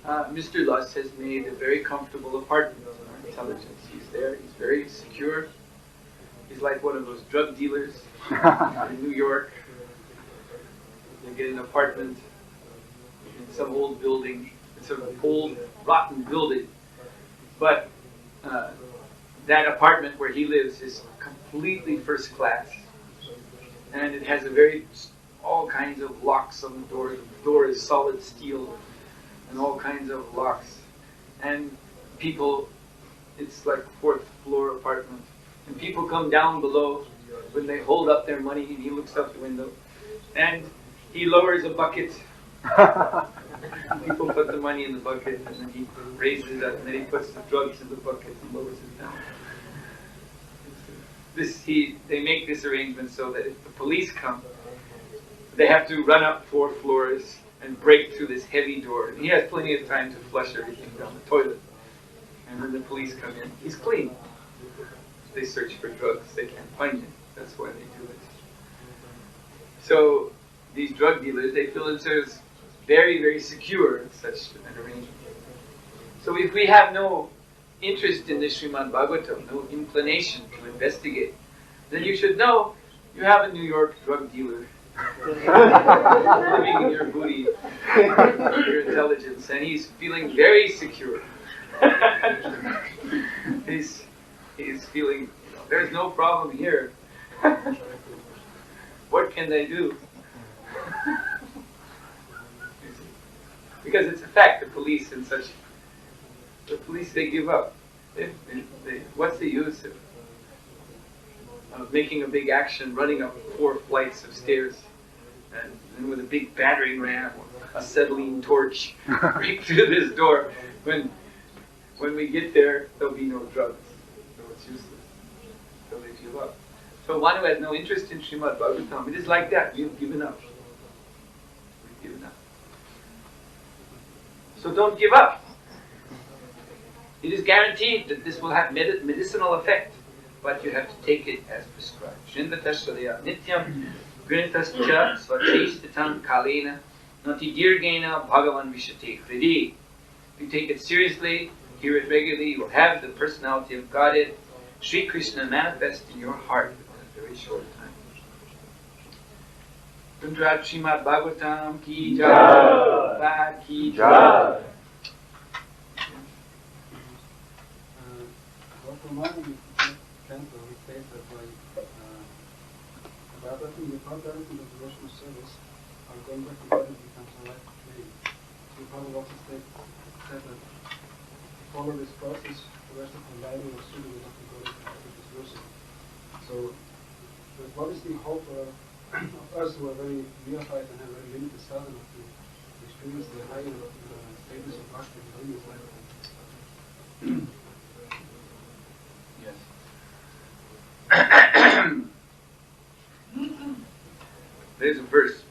Mr. Luss has made a very comfortable apartment in our intelligence. He's there, he's very secure. He's like one of those drug dealers in New York. They get an apartment in some old building. It's an old, rotten building. But that apartment where he lives is completely first class. And it has all kinds of locks on the door. The door is solid steel and all kinds of locks. And people, it's like a 4th floor apartment. And people come down below when they hold up their money, and he looks out the window. And he lowers a bucket. People put the money in the bucket, and then he raises it up, and then he puts the drugs in the bucket and lowers it down. They make this arrangement so that if the police come, they have to run up 4 floors and break through this heavy door. And he has plenty of time to flush everything down the toilet. And when the police come in, he's clean. They search for drugs, they can't find him. That's why they do it. So these drug dealers, they feel themselves very, very secure in such an arrangement. So if we have no interest in the Srimad Bhagavatam, no inclination to investigate, then you should know you have a New York drug dealer living in your booty, your intelligence, and he's feeling very secure. He's feeling, there's no problem here. What can they do? Because it's a fact, the police, they give up. What's the use of making a big action, running up 4 flights of stairs, and with a big battering ram or acetylene torch, break through this door, when we get there, there'll be no drugs. So it's useless. So they give up. So one who has no interest in Srimad Bhagavatam, it is like that. We've given up. We've given up. So don't give up. It is guaranteed that this will have medicinal effect, but you have to take it as prescribed. Shrindvatasya nityam grinitascha svachaistitam kalena nati dirgena bhagavan vishate hridi. If you take it seriously, hear it regularly, you will have the personality of Godhead, Sri Krishna manifest in your heart in a very short time. Tundrat Srimad Bhagavatam ki jai, Prabhupada ki jai. Canto, he states that without everything the devotional service, our going back to God becomes a life of pain. So Prabhupada also said that to follow this process, the rest of the life will soon be enough to go to this worship. So, what is the hope of us who are very neophyte and have very limited sadhana to experience the higher status of bhakti in this lifetime? Yes. There's a verse,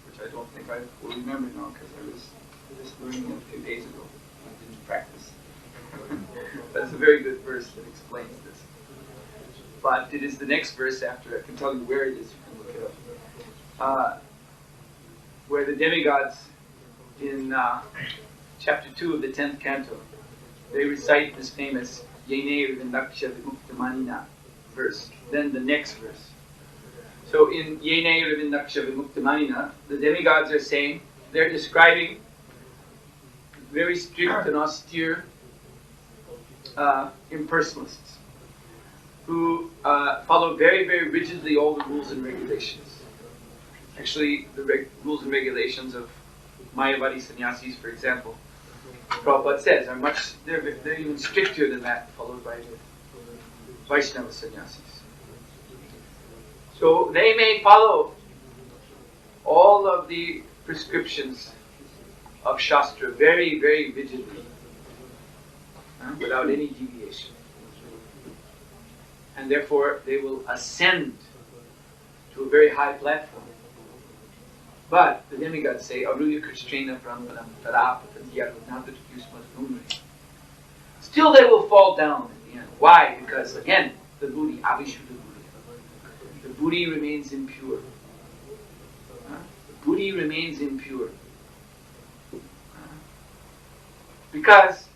which I don't think I will remember now because I was just learning it a few days ago. I didn't practice. But it's a very good verse that explains this. But it is the next verse after. I can tell you where it is. You can look it up. Where the demigods in chapter 2 of the 10th canto, they recite this famous Yene Rivindaksha Vimuktamanina verse. Then the next verse. So in Yene Rivindaksha Vimuktamanina, the demigods are saying, they're describing very strict and austere impersonalists who follow very, very rigidly all the rules and regulations. Actually, the rules and regulations of Mayavadi sannyasis, for example, Prabhupada says, they're even stricter than that, followed by the Vaishnava sannyasis. So they may follow all of the prescriptions of Shastra very, very rigidly, without any deviation. And therefore they will ascend to a very high platform. But the demigods say, Aruya Krishna Brahmanam Tarapatat Still they will fall down at the end. Why? Because again, the buddhi, avishuddha buddhi. The buddhi remains impure. The buddhi remains impure. Because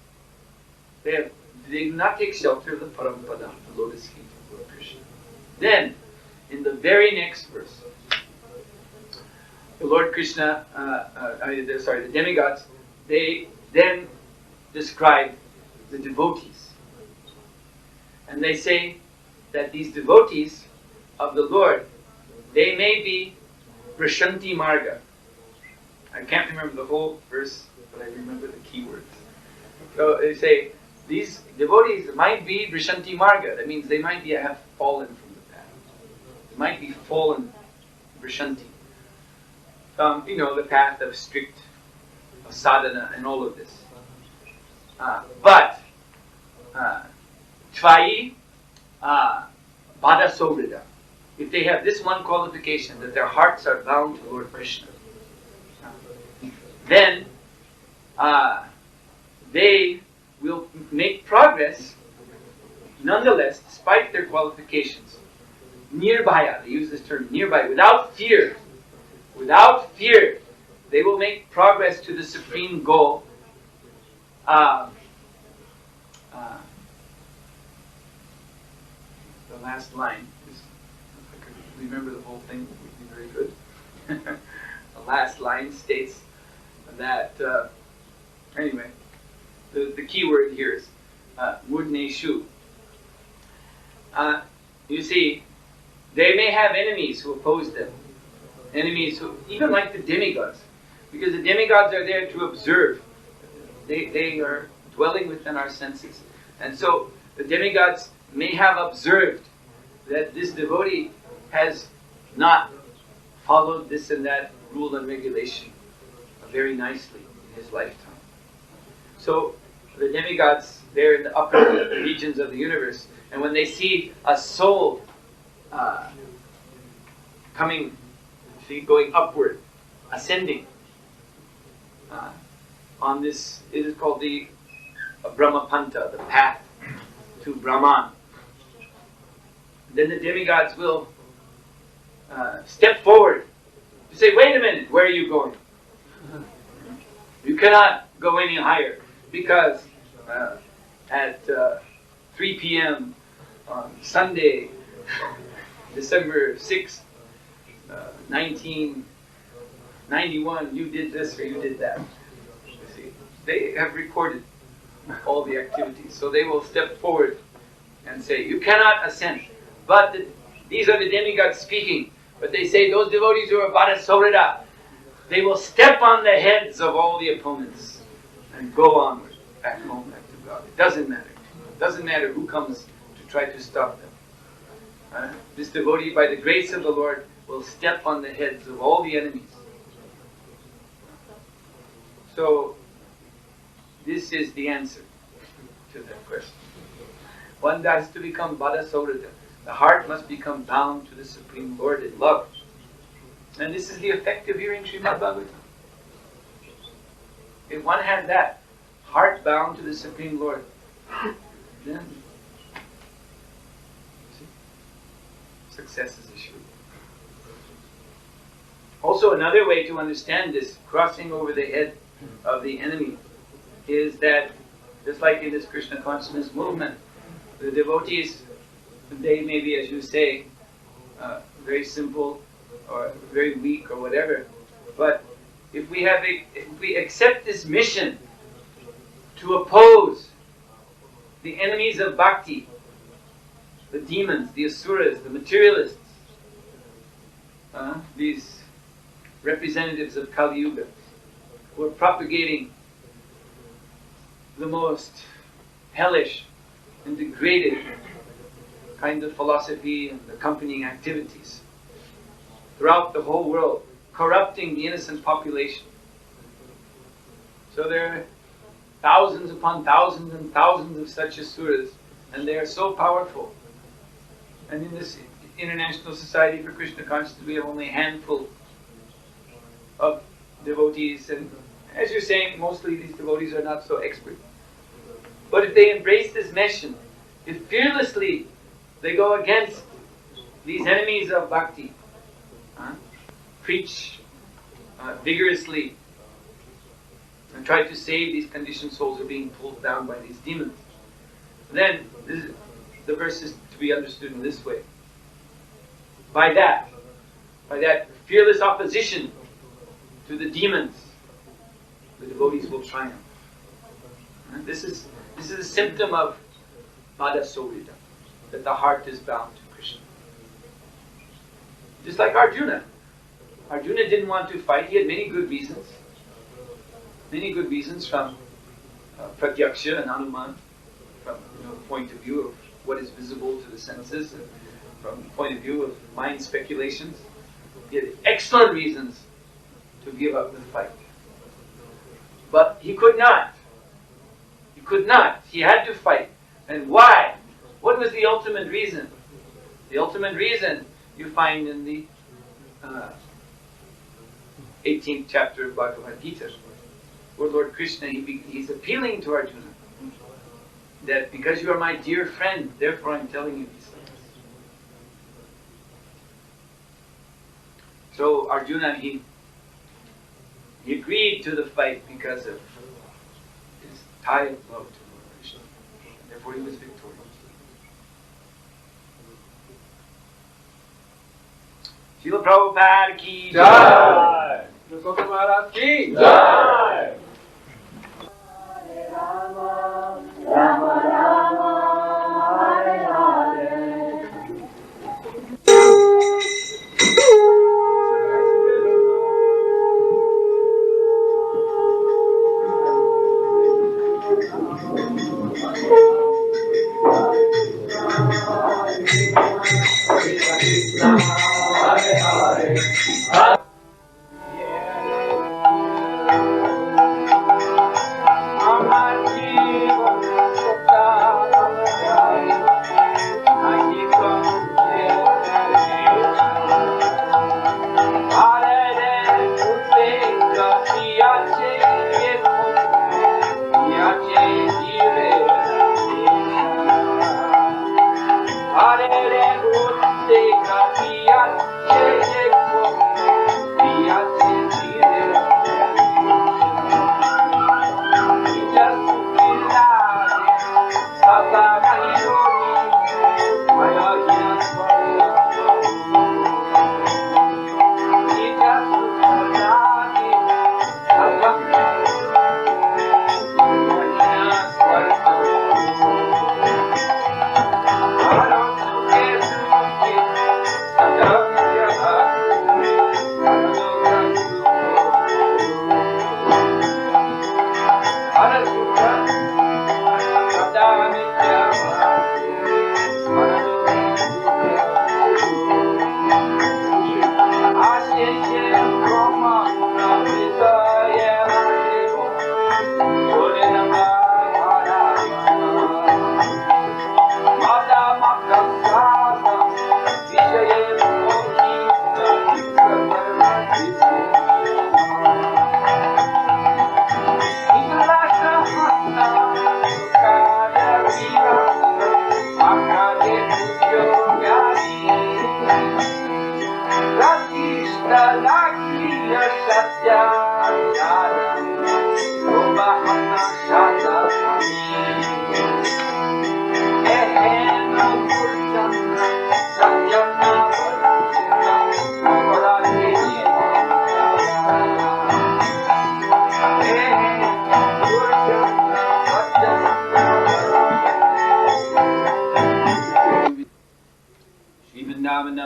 they do not take shelter of the Parampada, the lotus feet of Lord Krishna. Then, in the very next verse, the Lord Krishna, the demigods, they then describe the devotees. And they say that these devotees of the Lord, they may be Prashanti Marga. I can't remember the whole verse, but I remember the key words. So they say, these devotees might be Vrishanti Marga. That means they might have fallen from the path. They might be fallen Vrishanti. The path of strict of sadhana and all of this. But Tvai Bada Sovrida. If they have this one qualification, that their hearts are bound to Lord Krishna, then they will make progress nonetheless, despite their qualifications. Nirbhaya, they use this term, nirbhaya, without fear. Without fear, they will make progress to the supreme goal. The last line, if I could remember the whole thing, would be very good. The last line states that, anyway, the key word here is mudneshu. You see, they may have enemies who oppose them. Enemies who, even like the demigods, because the demigods are there to observe. They are dwelling within our senses. And so the demigods may have observed that this devotee has not followed this and that rule and regulation very nicely in his lifetime. So the demigods, they're in the upper regions of the universe, and when they see a soul going upward, ascending on this, it is called the Brahmapanta, the path to Brahman. Then the demigods will step forward to say, wait a minute, where are you going? You cannot go any higher, because at 3 p.m. on Sunday, December 6th, 1991, you did this or you did that. You see, they have recorded all the activities, so they will step forward and say, you cannot ascend. But these are the demigods speaking, but they say those devotees who are Bhadasaurida, they will step on the heads of all the opponents and go onward, back home, back to God. It doesn't matter. It doesn't matter who comes to try to stop them. This devotee, by the grace of the Lord, will step on the heads of all the enemies. So, this is the answer to that question. One has to become Bhadasaurida. The heart must become bound to the Supreme Lord in love. And this is the effect of hearing Srimad Bhagavatam. If one has that, heart bound to the Supreme Lord, then success is assured. Also, another way to understand this, crossing over the head of the enemy, is that, just like in this Krishna consciousness movement, the devotees, they may be, as you say, very simple or very weak or whatever, but if we accept this mission to oppose the enemies of bhakti, the demons, the asuras, the materialists, these representatives of Kali Yuga, who are propagating the most hellish and degraded kind of philosophy and accompanying activities throughout the whole world, corrupting the innocent population. So there are thousands upon thousands and thousands of such asuras, and they are so powerful. And in this International Society for Krishna Consciousness, we have only a handful of devotees, and As you're saying, mostly these devotees are not so expert. But if they embrace this mission, if fearlessly they go against these enemies of bhakti, preach vigorously, and try to save these conditioned souls who are being pulled down by these demons, then the verse is to be understood in this way. By that fearless opposition to the demons, the devotees will triumph. And this is a symptom of Bada Sovrita, that the heart is bound to Krishna. Just like Arjuna. Arjuna didn't want to fight. He had many good reasons. Many good reasons from Pratyaksha and Hanuman, from the point of view of what is visible to the senses, and from the point of view of mind speculations. He had excellent reasons to give up the fight. But he could not. He could not. He had to fight. And why? What was the ultimate reason? The ultimate reason you find in the 18th chapter of Bhagavad Gita, where Lord Krishna, he's appealing to Arjuna, that because you are my dear friend, therefore I'm telling you these things. So Arjuna, he agreed to the fight because of his tie of love to Lord Krishna. Therefore he was victorious. Srila Prabhupada ki Jai! Sухотра Maharaj ki Jai! Rama Rama Hare Hare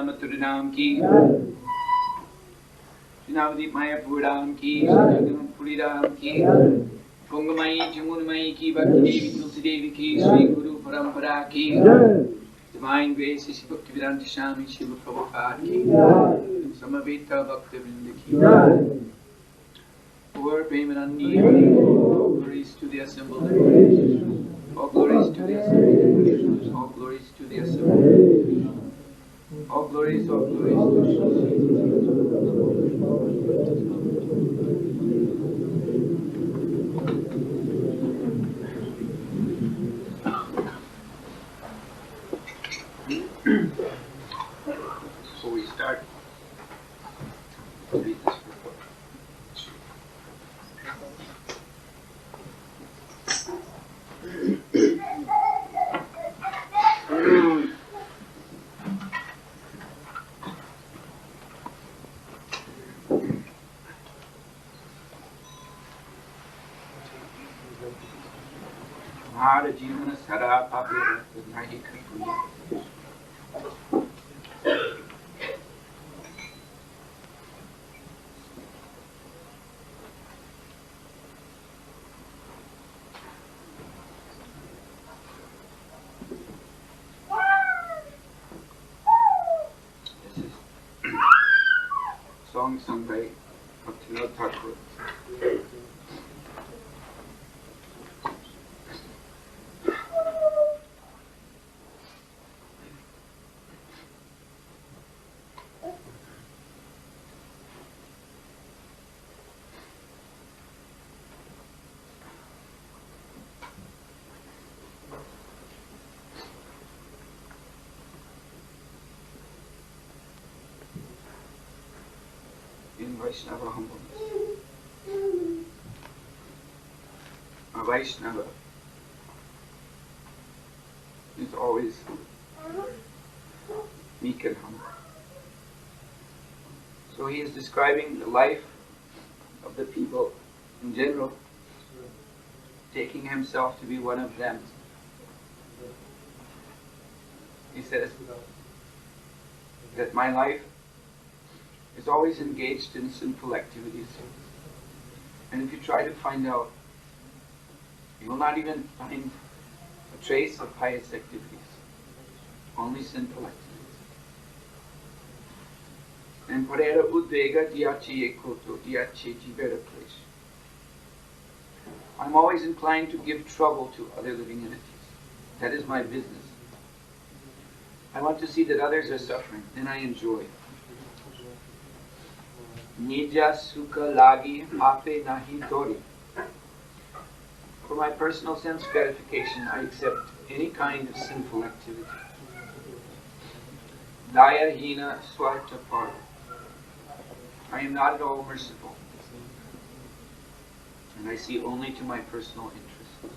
Maturanam ki, Srinavadip Mayapuram ki, Srinavadip Puridam ki, Kongamai Jamunamai ki, Bhakti Devi Tulsi Devi ki, Sri Guru Parampara ki, Divine Grace Sri Bhaktivedanta Swami Srila Prabhupada ki, Samaveta Bhakta Vrinda ki, Or Premanandi, all glories to the assembled devotees, all glories to the assembled devotees, all glories to the assembled devotees. All glories to Shri. Before we start, read this report. Mahara Jivana Sara Papira Nahi Kapuya. This is song sung by Bhaktivinoda Thakur. In Vaishnava humbleness. A Vaishnava is always meek and humble. So he is describing the life of the people in general, taking himself to be one of them. He says that my life is always engaged in sinful activities. And if you try to find out, you will not even find a trace of pious activities, only sinful activities. And parera udvega diachi ekoto diachi jivera place. I'm always inclined to give trouble to other living entities. That is my business. I want to see that others are suffering, then I enjoy. Nija sukha lagi ape nahi dori. For my personal sense gratification, I accept any kind of sinful activity. Daya hina swarta para. I am not at all merciful, and I see only to my personal interest.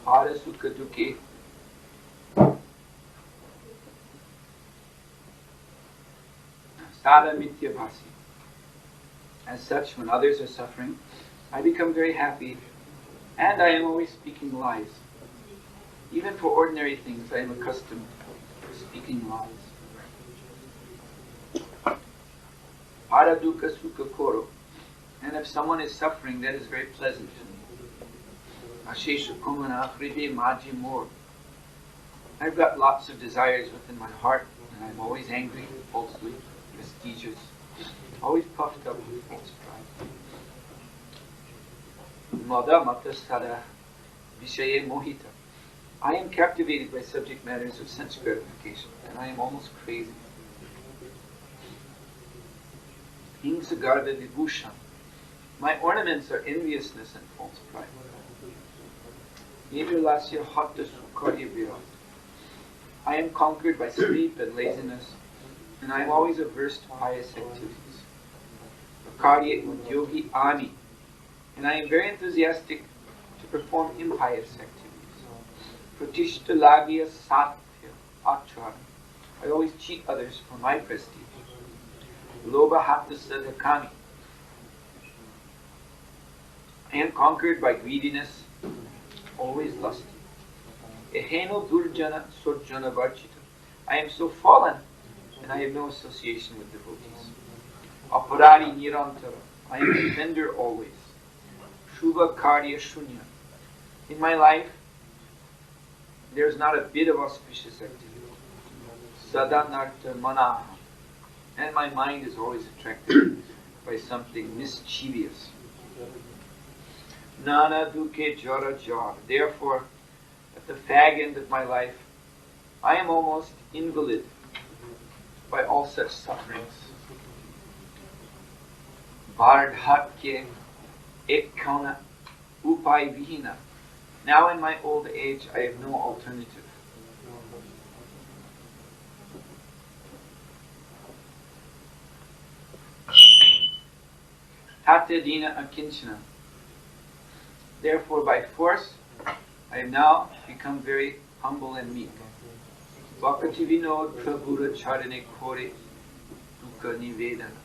Para sukha dukkhe. Sada mityabhasi. As such, when others are suffering, I become very happy, and I am always speaking lies. Even for ordinary things, I am accustomed to speaking lies. Paradukha sukha koro. And if someone is suffering, that is very pleasant to me. Ashesha kumana hride maji mor. I've got lots of desires within my heart, and I'm always angry, falsely prestigious, always puffed up with false pride. Mada mata sada vishaye mohita. I am captivated by subject matters of sense gratification, and I am almost crazy. Hingsagarda vibhushan. My ornaments are enviousness and false pride. Nidrilasya hatta sukharya virat. I am conquered by sleep and laziness, and I am always averse to pious activities. Karya udyogi ani. And I am very enthusiastic to perform impious activities. Pratishta lagya satya achara. I always cheat others for my prestige. Lobha hatta sadhakami. I am conquered by greediness, always lusty. Eheno durjana surjana varchita. I am so fallen, and I have no association with devotees. Aparari nirantara. I am an offender always. Shubha karya shunya. In my life, there is not a bit of auspicious activity. Sadanartha manaha. And my mind is always attracted by something mischievous. Nana duke jara jar. Therefore, at the fag end of my life, I am almost invalid by all such sufferings. Vardhatke ekana upai vihina. Now in my old age, I have no alternative. Tatyadina akinchana. Therefore, by force, I have now become very humble and meek. Vakati vinod prabhuda charane kore dukkha nivedana.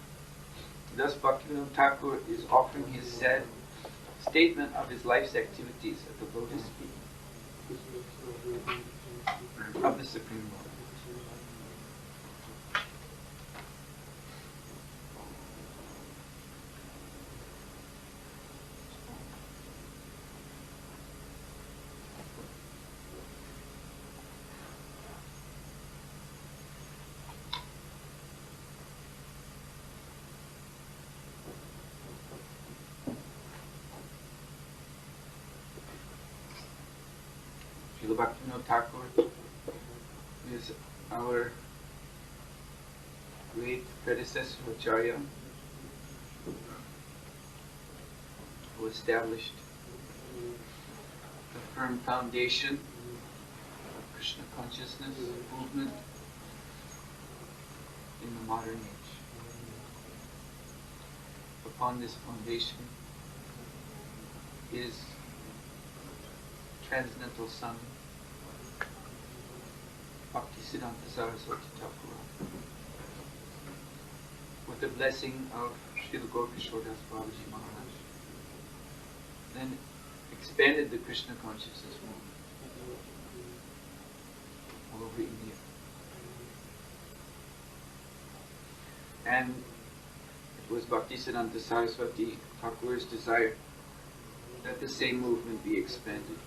Thus, Bhaktivinoda Thakur is offering his sad statement of his life's activities at the lotus feet of the Supreme Lord. Srila Bhaktivinoda Thakur is our great predecessor Acharya, who established the firm foundation of Krishna consciousness movement in the modern age. Upon this foundation, his transcendental son, Bhaktisiddhanta Saraswati Thakur, with the blessing of Srila Gaurkishore Das Babaji Maharaj, then expanded the Krishna consciousness movement all over India. And it was Bhaktisiddhanta Saraswati Thakur's desire that the same movement be expanded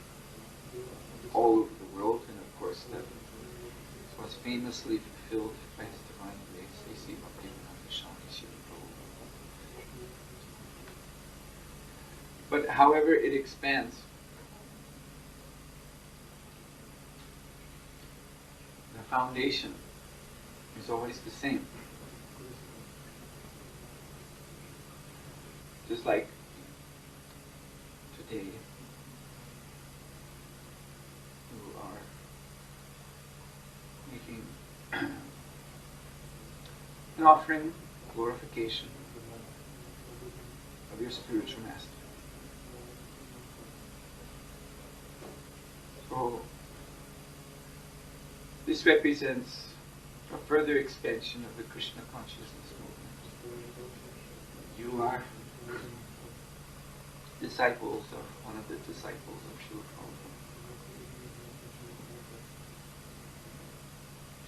all over the world, and of course that was famously fulfilled by His Divine Grace, A.C. Bhaktivedanta Swami Srila Prabhupada. But however it expands, the foundation is always the same. Just like today, you are making an offering, glorification of your spiritual master. So, this represents a further expansion of the Krishna consciousness movement. You are disciples of one of the disciples of Srila Prabhupada.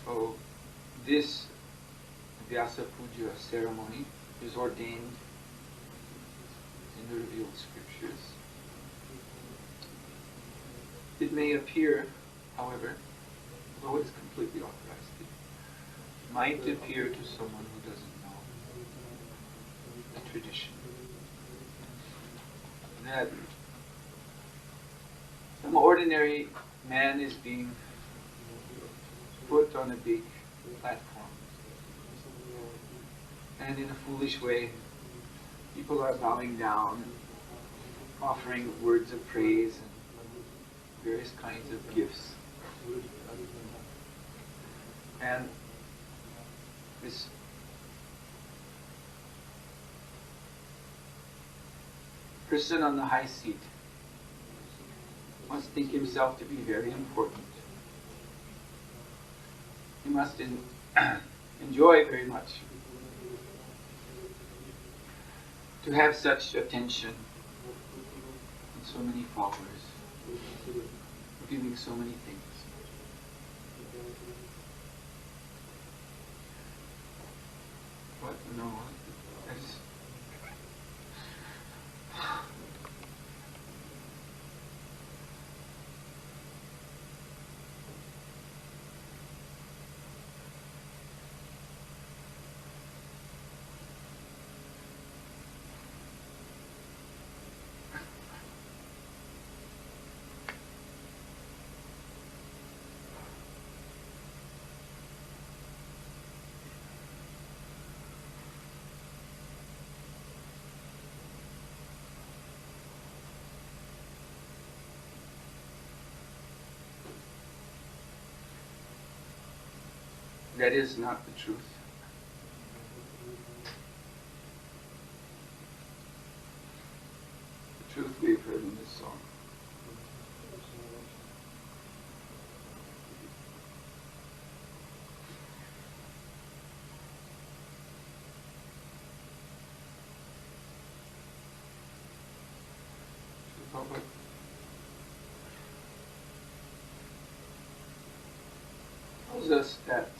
So this Vyasa Puja ceremony is ordained in the revealed scriptures. It may appear, however, though it's completely authorized, it might appear to someone who doesn't know the tradition that some ordinary man is being put on a big platform, and in a foolish way people are bowing down and offering words of praise and various kinds of gifts, and this person on the high seat must think himself to be very important. He must enjoy very much to have such attention and so many followers, giving so many things. But no, that's That is not the truth. The truth we've heard in this song. Prabhupada tells us that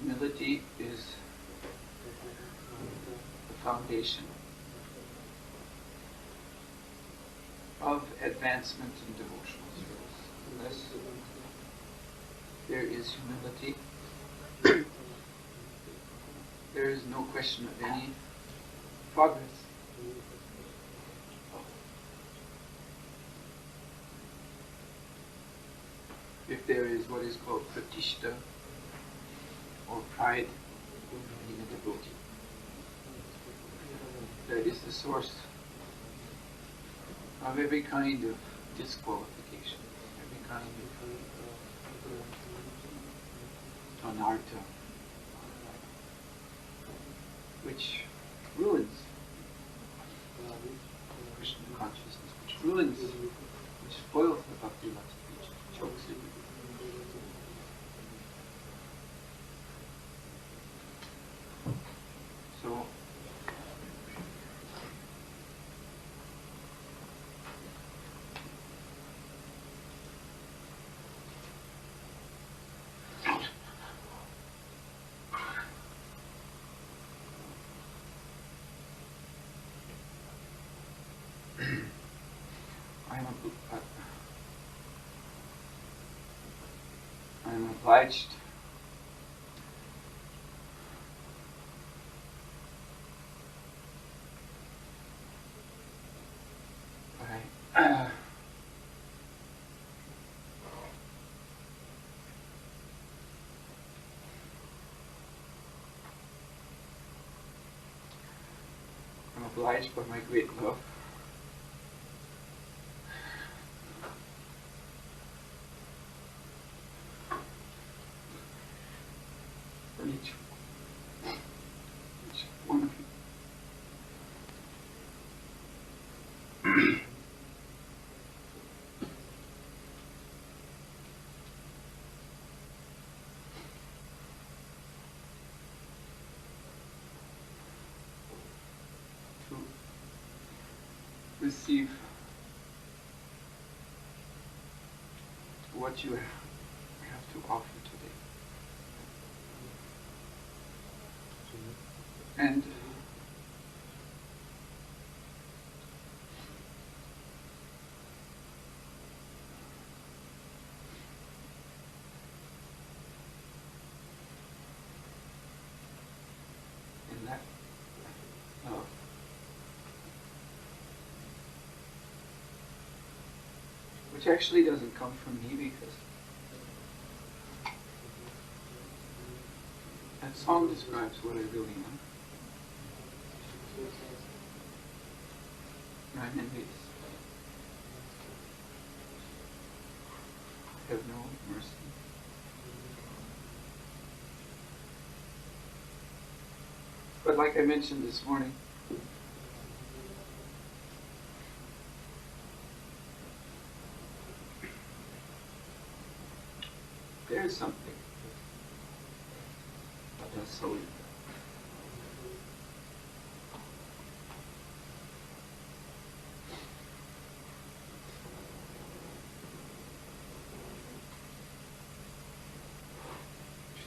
humility is the foundation of advancement in devotional service. Unless there is humility, there is no question of any progress. If there is what is called pratishta, or pride in a devotee, that is the source of every kind of disqualification, every kind of anartha, which ruins Krishna consciousness, which ruins, which spoils the bhakti life, which chokes it. So, I'm obliged by I'm obliged by my great love for each one of you. To receive what you have to offer today. And in that love, which actually doesn't come from me, because that song describes what I really am. I'm envious. I have no mercy. But like I mentioned this morning, there is something that's so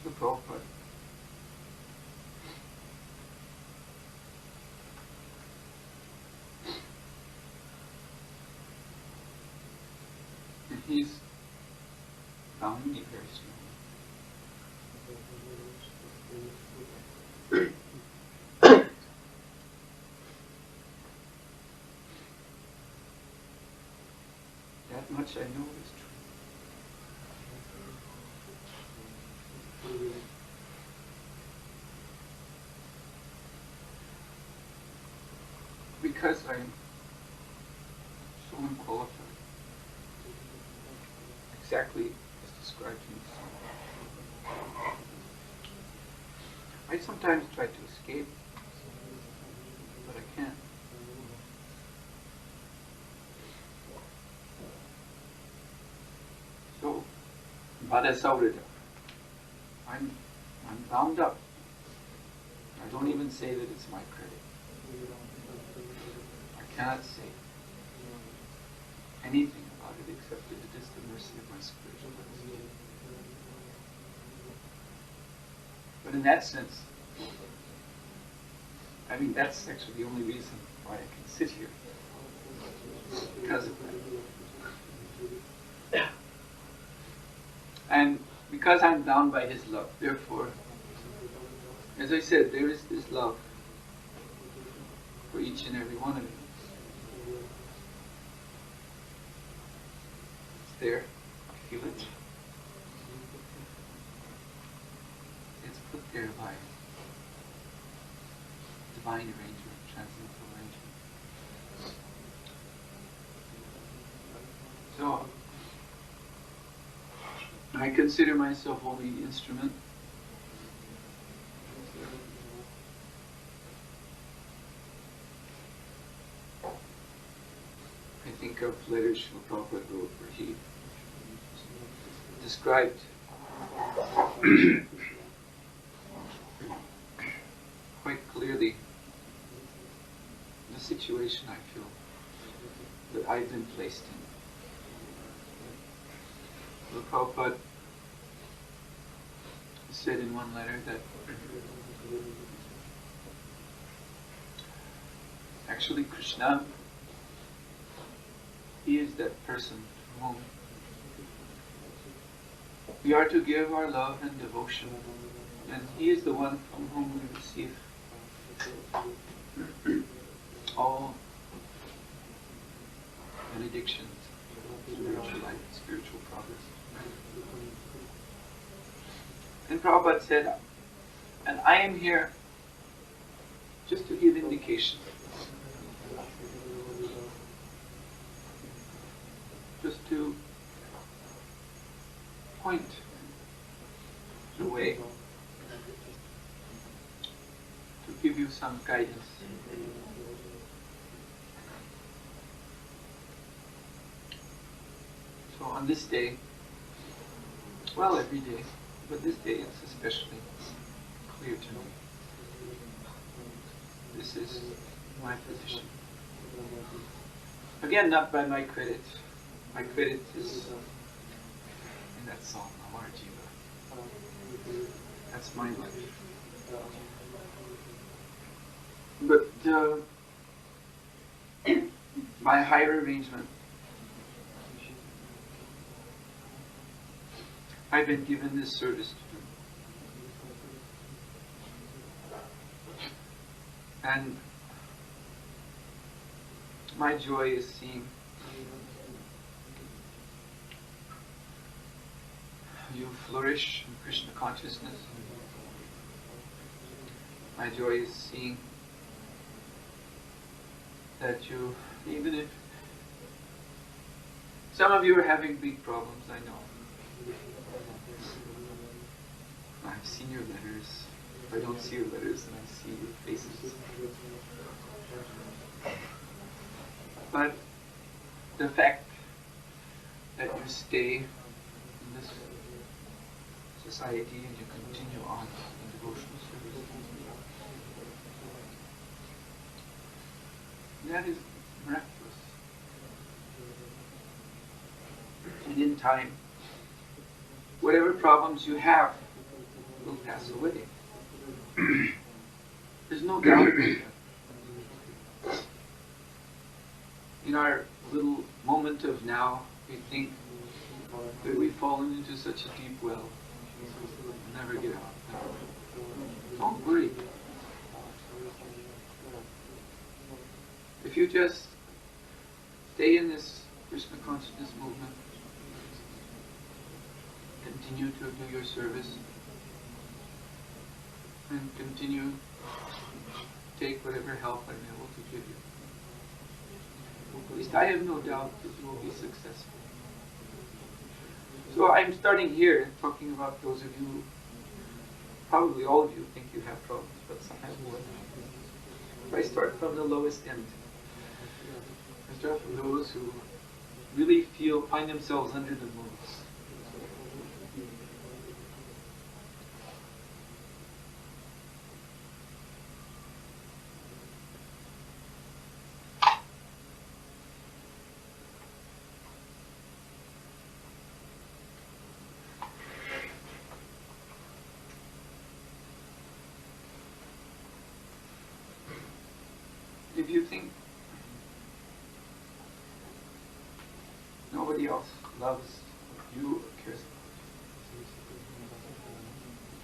the Prabhupada and he's found me very strong. That much I know is true. Because I'm so unqualified, exactly as described in the song. I sometimes try to escape, but I can't. So, Bhadasaurita, I'm bound up. I don't even say that it's my credit. I cannot say anything about it except that it is the mercy of my spiritual master. But in that sense, I mean, that's actually the only reason why I can sit here. Because of that. And because I'm bound by His love, therefore, as I said, there is this love for each and every one of you. It's there. I feel it. It's put there by divine arrangement, transcendental arrangement. So, I consider myself only the instrument. I think of letters Srila Prabhupada wrote where he described quite clearly the situation I feel that I've been placed in. Srila Prabhupada said in one letter that actually Krishna, He is that person to whom we are to give our love and devotion, and He is the one from whom we receive all benedictions, spiritual life, spiritual progress. And Prabhupada said, and I am here just to give indication, just to point the way, to give you some guidance. So on this day, well, every day, but this day it's especially clear to me. This is my position. Again, not by my credit. My credit is in that song, Amar Jiva. That's my life. But by higher arrangement, I've been given this service to do. And my joy is seeing you flourish in Krishna consciousness. My joy is seeing that you, even if some of you are having big problems, I know. I've seen your letters. If I don't see your letters, then I see your faces. But the fact that you stay in this society and you continue on in devotional service, that is miraculous. And in time, whatever problems you have will pass away. There's no doubt about that. In our little moment of now, we think that we've fallen into such a deep well. We'll never get out. Don't worry. If you just stay in this Krishna consciousness movement, continue to do your service, and continue to take whatever help I'm able to give you. At least I have no doubt that you will be successful. So I'm starting here, talking about those of you, probably all of you think you have problems, but sometimes more. If I start from the lowest end, I start from those who really find themselves under the most. If you think nobody else loves you or cares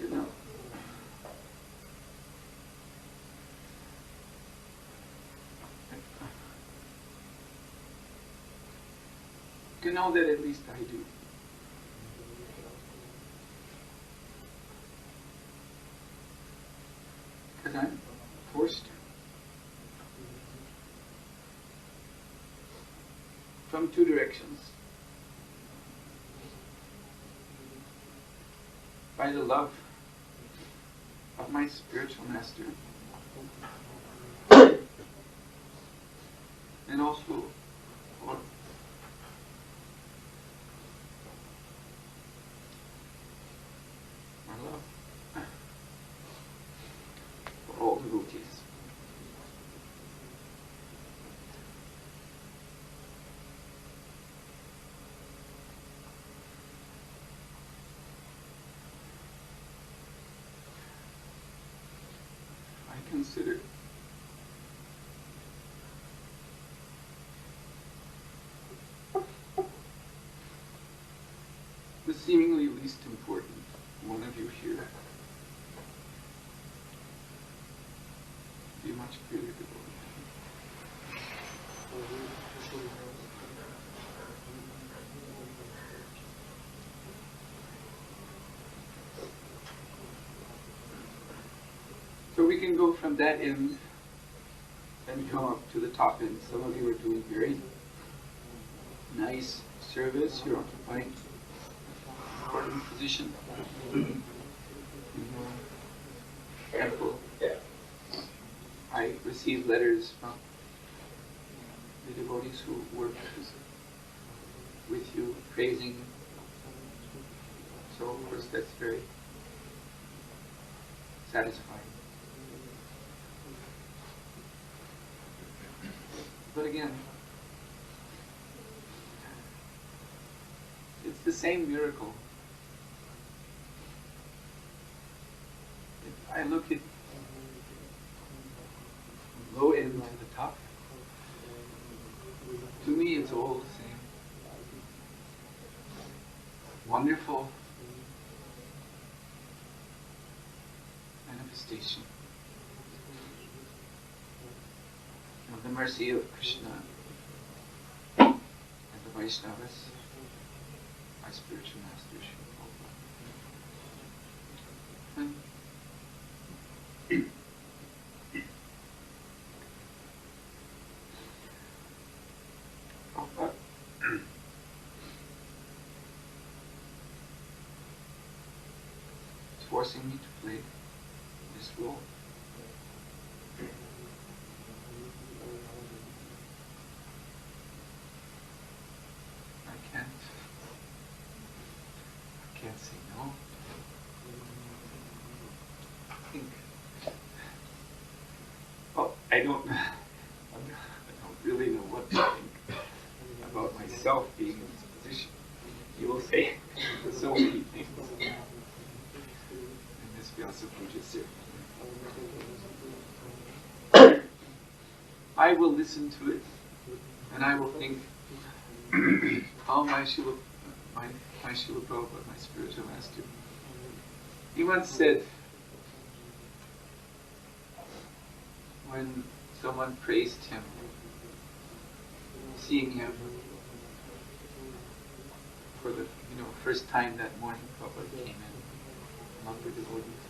about you, you know, you know that at least I do. Because I'm forced to. From two directions. By the love of my spiritual master. And also for my love for all devotees. Consider the seemingly least important one of you here be much greater devotee. So we can go from that end and come up to the top end. Some of you are doing very nice service. You're occupying an important position in the temple. I receive letters from the devotees who work with you, praising. So of course that's very satisfying. But again, it's the same miracle. If I look at low end to the top, to me it's all the same. Wonderful manifestation of the mercy of Krishna and the Vaishnavas, my spiritual master Srila Prabhupada. Prabhupada is forcing me to play this role. I can't say no. I think, well, I don't really know what to think about myself being in this position. You will say so many things in this Vyasa Puja ceremony. I will listen to it and I will think, oh, my Srila Prabhupada, my spiritual master. He once said, when someone praised him, seeing him for the first time that morning, Prabhupada came in among the devotees.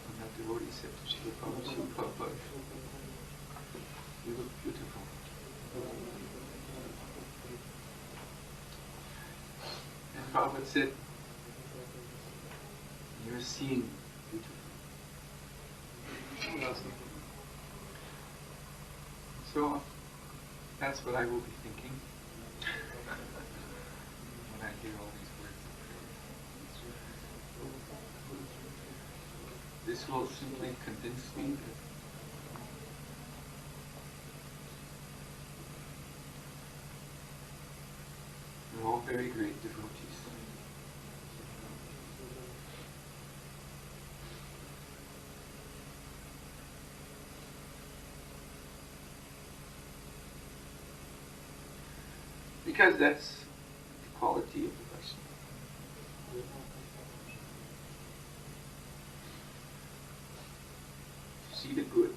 And that devotee said to Srila Prabhupada, you look beautiful. Prabhupada said, you're seeing beautifully. So that's what I will be thinking when I hear all these words of praise. This will simply convince me that we're all very great devotees. Because that's the quality of the Vaishnava. To see the good.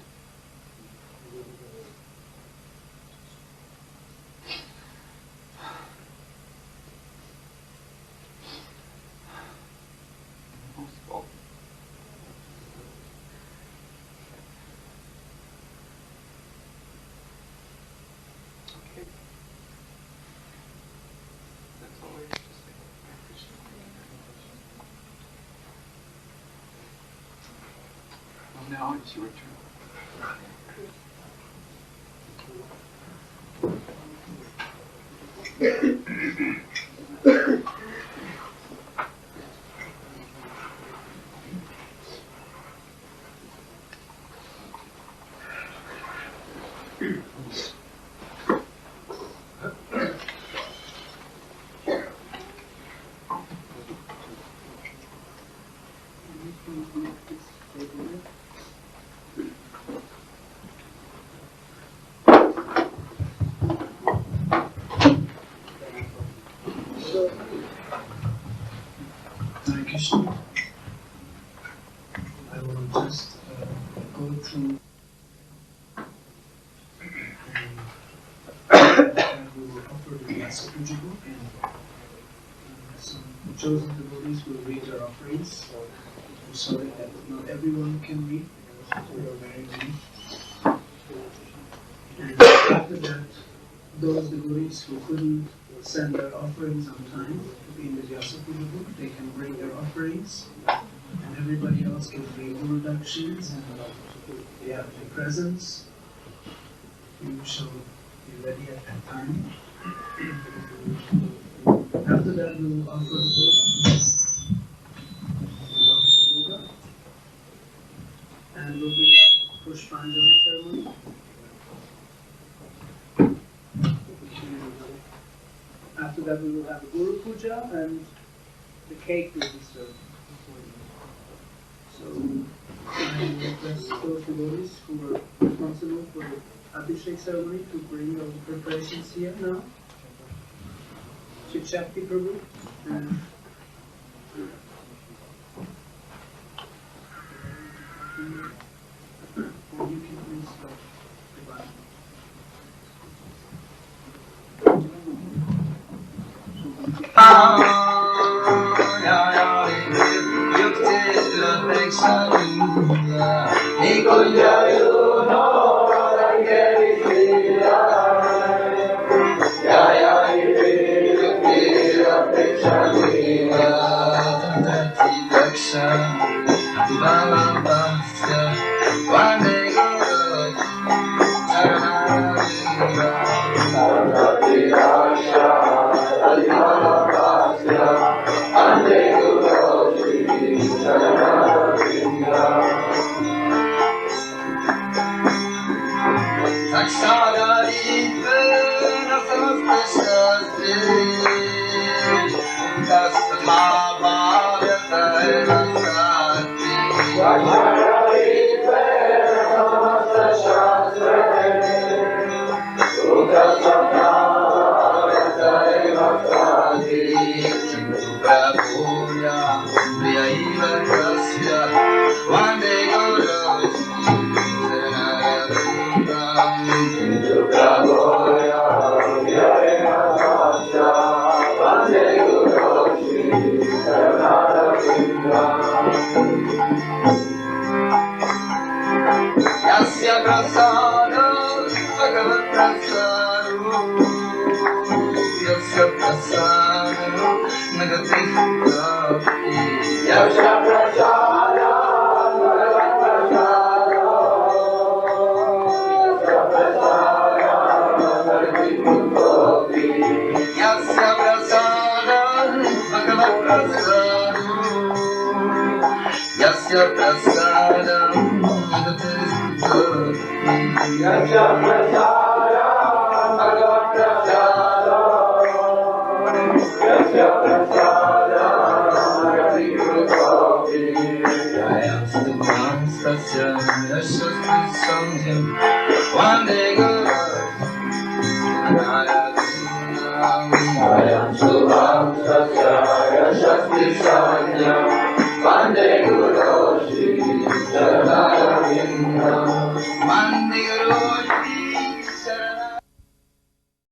Most of all. Okay. That's all I have to say. Hare Krishna. Well, now it's your turn. Hare Krishna. I will just go through and we will offer the Vyasa Puja book, and some chosen devotees will read their offerings. I'm sorry that not everyone can read, we are very many. And after that, those devotees who couldn't send their offerings on time to be in the Vyasa Puja book, they can bring their offerings, and everybody else can bring introductions and they have the presents. We shall be ready at that time. After that, we will offer the book. And we'll be Pushpanjali ceremony. After that, we will have a Guru Puja and the cake will be served. So I request those devotees who were responsible for the Abhishek ceremony to bring all the preparations here now. Chit-Shakti Prabhu and you can please divide. Shakti